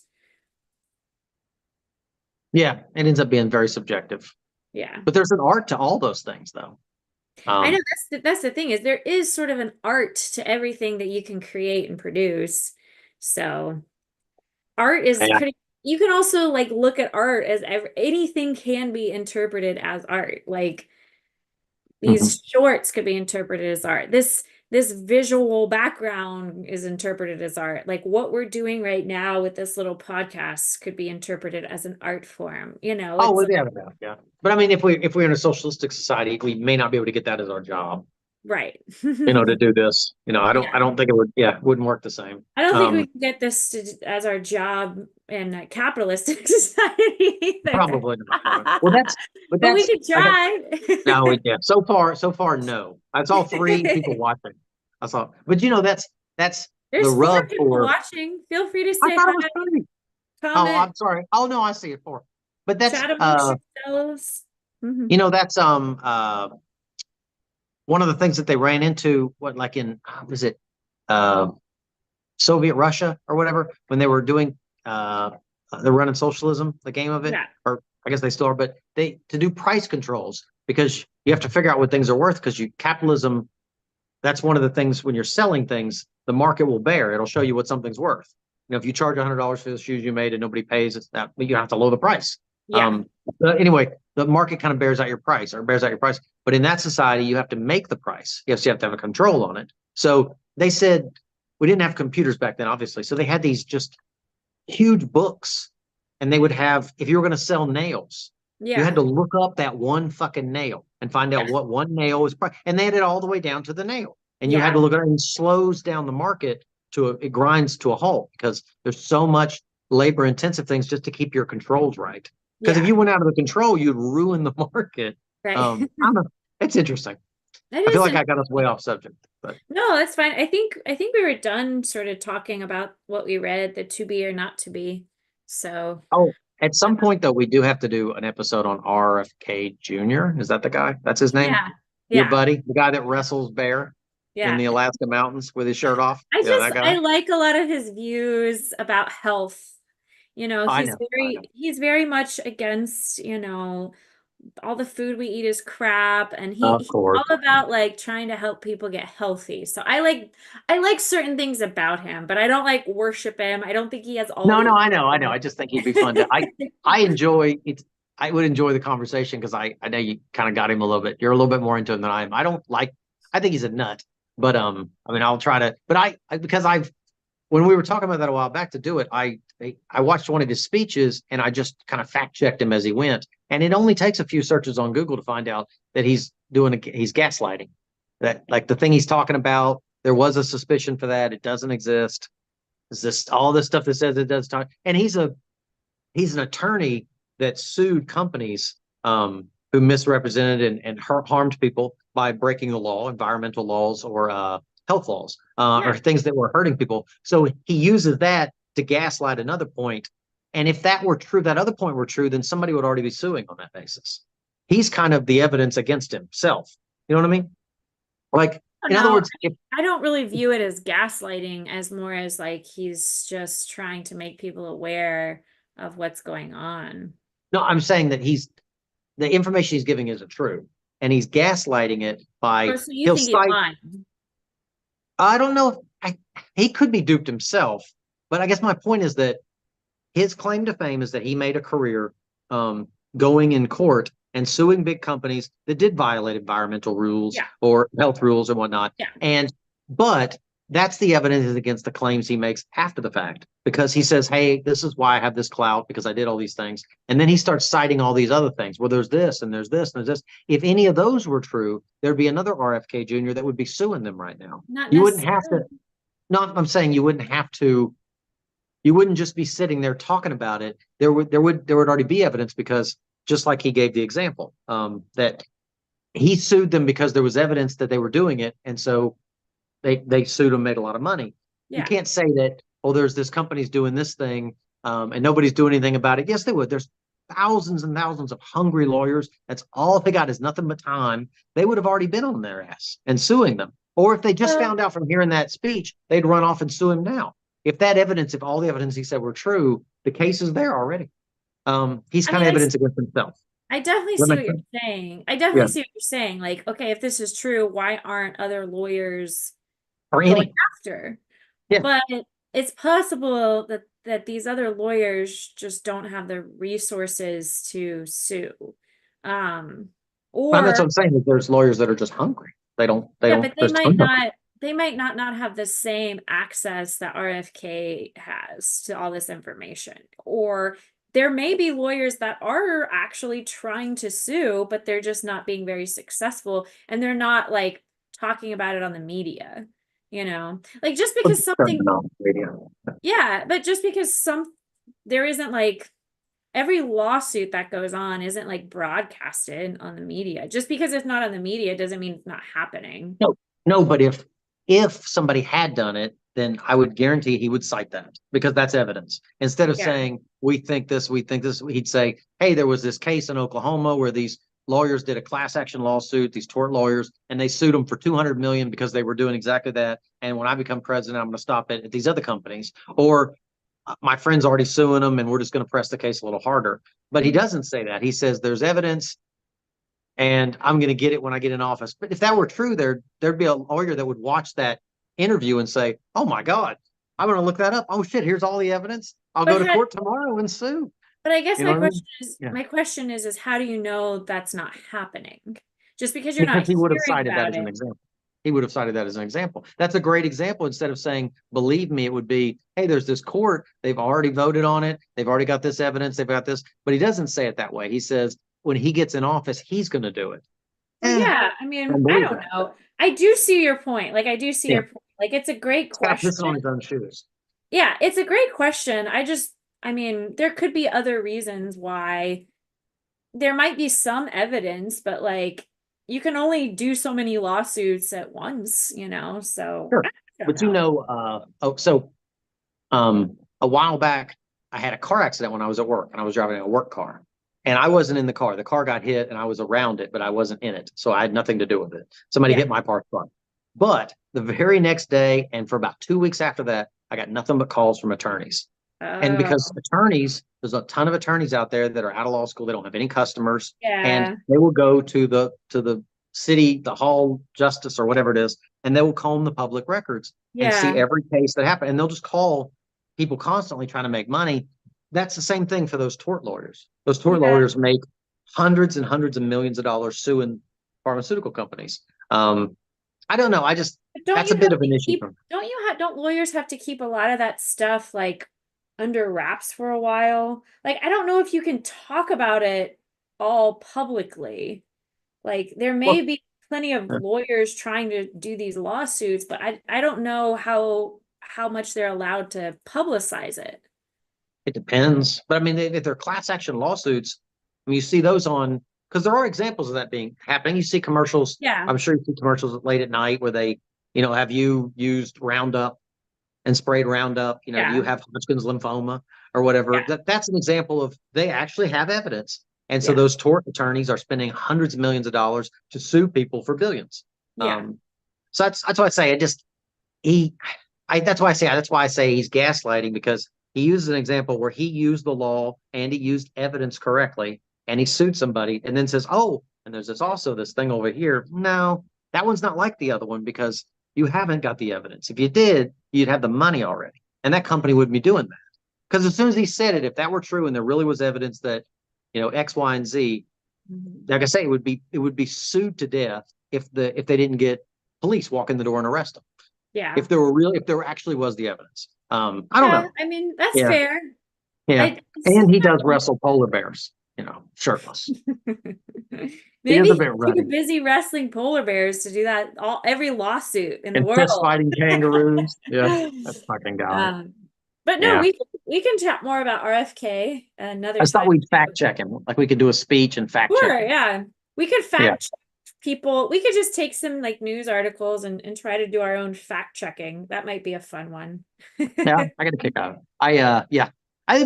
Yeah, it ends up being very subjective. Yeah. But there's an art to all those things, though. I know Um, that's the thing is there is sort of an art to everything that you can create and produce. So art is yeah. pretty, you can also like look at art as anything can be interpreted as art. Like Mhm. these shorts could be interpreted as art. This visual background is interpreted as art. Like what we're doing right now with this little podcast could be interpreted as an art form. Oh, It's well, yeah, yeah, yeah. But I mean, if we're in a socialistic society, we may not be able to get that as our job. right. To do this. I Yeah. don't think it would, yeah, it wouldn't work the same. I don't think we Um, can get this as our job in a capitalistic society either. Probably not. No. Well, but But we that's, could I got, try. no, yeah. So far, no. I saw three people watching. I saw, but that's the There's four rub people for, watching. Feel free to I say thought it was hi, three. Oh, comment, I'm sorry. Oh, no, I see it four. But chat amongst yourselves. Mhm. that's, one of the things that they ran into, what, like was it, uh, Soviet Russia or whatever, when they were doing they're running socialism, the game of it, Yeah. or I guess they still are, but they to do price controls because you have to figure out what things are worth because capitalism, that's one of the things when you're selling things, the market will bear. It'll show you what something's worth. If you charge $100 for the shoes you made and nobody pays, it's that you have to lower the price. Yeah. Anyway, the market kind of bears out your price or bears out your price. But in that society, you have to make the price. You have to have a control on it. So they said we didn't have computers back then, obviously. So they had these just huge books, and they would have, if you were going to sell nails, you had Yeah. to look up that one fucking nail and find out Yeah. what one nail was, and they had it all the way down to the nail, and you had to Yeah. look at it, and slows down the market it grinds to a halt because there's so much labor intensive things just to keep your controls right. Because if Yeah. you went out of the control, you'd ruin the market. Right. I don't know. It's interesting. That I feel is like I got interesting. us way off subject, but No, that's fine. I think we were done sort of talking about what we read, the to be or not to be. So, oh, at some point though, we do have to do an episode on RFK Jr. Is that the guy? That's his name? yeah. Your Yeah. buddy, the guy that wrestles bear in Yeah. the Alaska mountains with his shirt off? Yeah, that guy. I like a lot of his views about health. I know. I know. He's very much against, all the food we eat is crap, and Of he's course. all about like trying to help people get healthy. So I like certain things about him, but I don't like worship him. I don't think he has all No, no, the I know. I know. I just think he'd be fun to. I enjoy it. I would enjoy the conversation because I know you kind of got him a little bit. You're a little bit more into him than I am. I don't like. I think he's a nut, but I mean, I'll try to. But because when we were talking about that a while back to do it, I watched one of his speeches and I just kind of fact checked him as he went, and it only takes a few searches on Google to find out that he's gaslighting. That like the thing he's talking about, there was a suspicion for that. It doesn't exist. It's this all this stuff that says it does talk, and he's an attorney that sued companies who misrepresented and harmed people by breaking the law, environmental laws or health laws, or Yeah. things that were hurting people. So he uses that to gaslight another point, And if that were true, that other point were true, then somebody would already be suing on that basis. He's kind of the evidence against himself. You know what I mean? Like, in other No, words, if I don't really view it as gaslighting as more as like he's just trying to make people aware of what's going on. no, I'm saying that the information he's giving isn't true, and he's gaslighting it Oh, by so you he'll think he's cite. lying? I don't know. He could be duped himself, but I guess my point is that his claim to fame is that he made a career going in court and suing big companies that did violate environmental rules Yeah, or health rules and whatnot. yeah. But that's the evidence against the claims he makes after the fact, because he says, hey, this is why I have this clout, because I did all these things. And then he starts citing all these other things. Well, there's this and there's this and there's this. If any of those were true, there'd be another RFK Jr. that would be suing them right now. Not You wouldn't have to, necessarily. not, I'm saying you wouldn't have to, you wouldn't just be sitting there talking about it. There would already be evidence, because just like he gave the example, that he sued them because there was evidence that they were doing it. And so they sued him, made a lot of money. You Yeah. can't say that, oh, there's this company's doing this thing, and nobody's doing anything about it. Yes, they would. There's thousands and thousands of hungry lawyers. That's all they got is nothing but time. They would have already been on their ass and suing them. Or if they just Well, found out from hearing that speech, they'd run off and sue him now. If that evidence, if all the evidence he said were true, the case is there already. He's I kind mean, of evidence against himself. I definitely Does that see make what you're sense? saying. I definitely Yeah. see what you're saying. Like, okay, if this is true, why aren't other lawyers Or going any. after? Yeah. But it's possible that these other lawyers just don't have the resources to sue. Um, And that's what or I'm saying, is there's lawyers that are just hungry. yeah, but There's tons of them. they might not have the same access that RFK has to all this information. Or there may be lawyers that are actually trying to sue, but they're just not being very successful, and they're not like talking about it on the media, you know? Like just because something, yeah, but just because there isn't like every lawsuit that goes on isn't like broadcasted on the media. Just because it's not on the media doesn't mean it's not happening. No, no, but if somebody had done it, then I would guarantee he would cite that, because that's evidence. Instead of Yeah. saying, we think this, he'd say, hey, there was this case in Oklahoma where these lawyers did a class action lawsuit, these tort lawyers, and they sued them for 200 million because they were doing exactly that. And when I become president, I'm going to stop it at these other companies. Or my friend's already suing them and we're just going to press the case a little harder. But he doesn't say that. He says there's evidence and I'm going to get it when I get in office. But if that were true, there'd be a lawyer that would watch that interview and say, oh my God, I'm going to look that up. Oh shit, here's all the evidence. I'll go to court tomorrow and sue. But I guess You know what I mean? my question is how do you know that's not happening? Just because you're Because not he would have hearing cited that about as an it. example. He would have cited that as an example. That's a great example. Instead of saying, believe me, it would be, hey, there's this court. They've already voted on it. They've already got this evidence. They've got this. But he doesn't say it that way. He says, when he gets in office, he's going to do it. Well, yeah, I I mean, don't I believe don't that. know. I do see your point. Like, I do see Yeah. your point. Like, it's a great He's got question. pissing on his own shoes. Yeah, it's a great question. I mean, there could be other reasons why there might be some evidence, but like, you can only do so many lawsuits at once, you know? So Sure. I don't But know. a while back, I had a car accident when I was at work, and I was driving a work car. And I wasn't in the car. The car got hit and I was around it, but I wasn't in it. So I had nothing to do with it. Somebody Yeah. hit my parked car. But the very next day, and for about 2 weeks after that, I got nothing but calls from attorneys. And because Oh, attorneys, there's a ton of attorneys out there that are out of law school, they don't have any customers, and yeah. they will go to the city, the hall justice or whatever it is, and they will comb the public records and see Yeah. every case that happened. And they'll just call people constantly trying to make money. That's the same thing for those tort lawyers. Those tort Yeah. lawyers make hundreds and hundreds of millions of dollars suing pharmaceutical companies. I don't know. But don't That's a you bit have of to an issue keep, for me. don't lawyers have to keep a lot of that stuff like under wraps for a while? Like, I don't know if you can talk about it all publicly. Like, there may Well, be plenty of lawyers trying to do these lawsuits, but I don't know how much they're allowed to publicize it. it depends. But I mean, if they're class action lawsuits, I mean, you see those on, because there are examples of that being happening. You see commercials. Yeah. I'm sure you see commercials late at night where they, have you used Roundup and sprayed Roundup. You know, Yeah. you have Hodgkin's lymphoma or whatever. Yeah. That's an example of they actually have evidence. And so Yeah. those tort attorneys are spending hundreds of millions of dollars to sue people for billions. Yeah. So that's why I say that's why I say he's gaslighting, because he uses an example where he used the law and he used evidence correctly and he sued somebody and then says, oh, and there's this thing over here. No, that one's not like the other one because you haven't got the evidence. If you did, you'd have the money already. And that company wouldn't be doing that. Because as soon as he said it, if that were true and there really was evidence that, X, Y, and Z, like I say, it would be sued to death if they didn't get police walk in the door and arrest them. Yeah. If there actually was the evidence. I don't know. I mean, that's Yeah. fair. Yeah. And he does wrestle polar bears, shirtless. He is Maybe a bit he's ruddy. too busy wrestling polar bears to do that every lawsuit in the And world. fist fighting kangaroos. Yeah, that's fucking guy. But no, Yeah. we can chat more about RFK another I thought time. we'd fact check him. Like we could do a speech and fact check Sure, him. yeah. We could fact check people. We could just take some like news articles and try to do our own fact checking. That might be a fun one. Yeah, I got a kick out of it. But I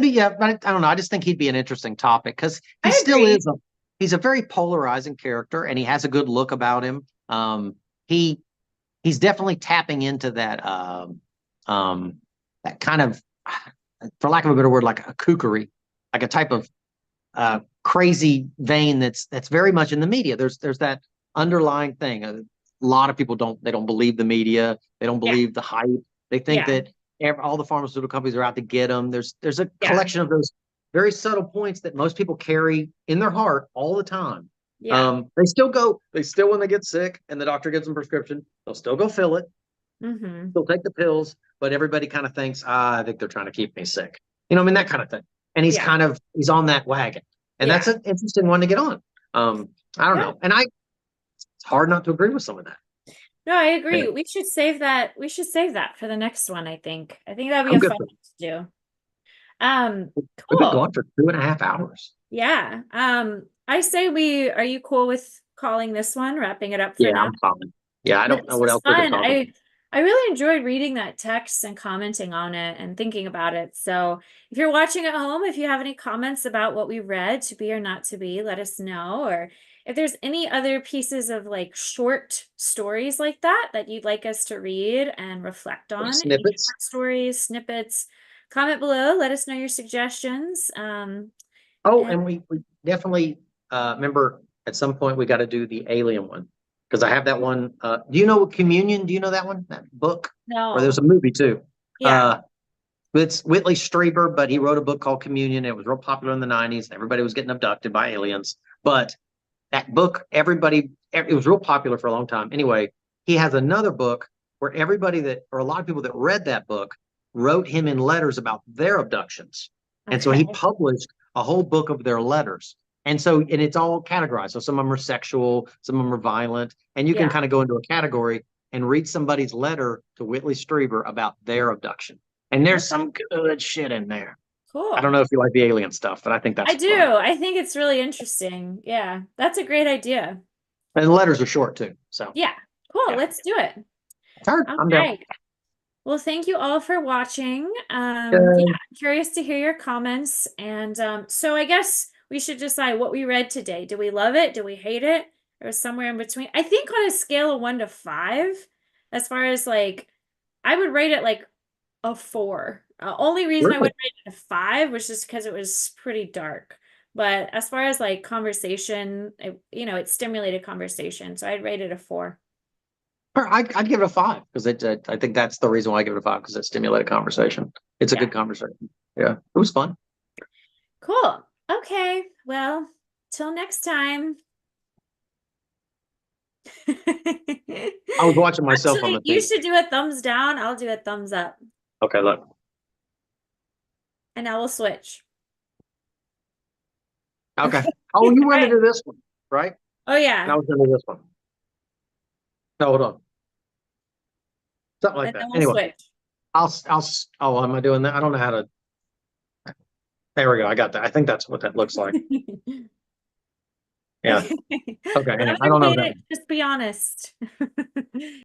don't know. I just think he'd be an interesting topic because he still agree. He's a very polarizing character and he has a good look about him. He's definitely tapping into that that kind of, for lack of a better word, like a kookery, like a type of crazy vein that's very much in the media. There's that underlying thing. A lot of people don't believe the media. They don't believe the hype. They think that all the pharmaceutical companies are out to get them. There's a collection of those very subtle points that most people carry in their heart all the time. Yeah. They still when they get sick and the doctor gives them prescription, they'll still go fill it. They'll take the pills, but everybody kind of thinks, I think they're trying to keep me sick. That kind of thing. And he's on that wagon. And that's an interesting one to get on. I don't know. And it's hard not to agree with some of that. No, I agree. Yeah. We should save that for the next one, I think. I think that'd be a fun one to do. Cool. We've been going for 2.5 hours. Yeah. I say are you cool with calling this one, wrapping it up for now? I'm fine. Yeah, I don't know what else we can talk about. I really enjoyed reading that text and commenting on it and thinking about it. So if you're watching at home, if you have any comments about what we read, to be or not to be, let us know. Or if there's any other pieces of like short stories like that you'd like us to read and reflect on, snippets, short stories, snippets, comment below. Let us know your suggestions. And we definitely remember at some point we got to do the alien one. Because I have that one. Do you know Communion? Do you know that one? That book? No. Or there's a movie too. Yeah. It's Whitley Strieber, but he wrote a book called Communion. It was real popular in the 90s. Everybody was getting abducted by aliens. But that book, it was real popular for a long time. Anyway, he has another book where a lot of people that read that book wrote him in letters about their abductions. Okay. And so he published a whole book of their letters. And it's all categorized. So some of them are sexual, some of them are violent, and you can kind of go into a category and read somebody's letter to Whitley Strieber about their abduction. And there's some good shit in there. Cool. I don't know if you like the alien stuff, but I think that's fun. I think it's really interesting. Yeah, that's a great idea. And the letters are short too. So yeah, cool. Yeah. Let's do it. I'm down. Well, thank you all for watching. I'm curious to hear your comments. And so I guess we should decide what we read today. Do we love it? Do we hate it? Or somewhere in between? I think on a scale of 1 to 5, as far as like, I would rate it like a 4. Only reason I would rate it a 5 was just because it was pretty dark. But as far as like conversation, it stimulated conversation. So I'd rate it a 4. I'd give it a 5 because I think that's the reason why I give it a 5, because it stimulated conversation. It's a good conversation. Yeah, it was fun. Cool. Okay, well, till next time. I was watching myself on the TV. You should do a thumbs down. I'll do a thumbs up. Okay, look. And now we'll switch. Okay. Oh, you went into this one, right? Oh, yeah. And I was into this one. No, hold on. Something like that. Anyway, switch. Am I doing that? I don't know how to. There we go. I got that. I think that's what that looks like. Yeah. Okay. I don't know that. Just be honest.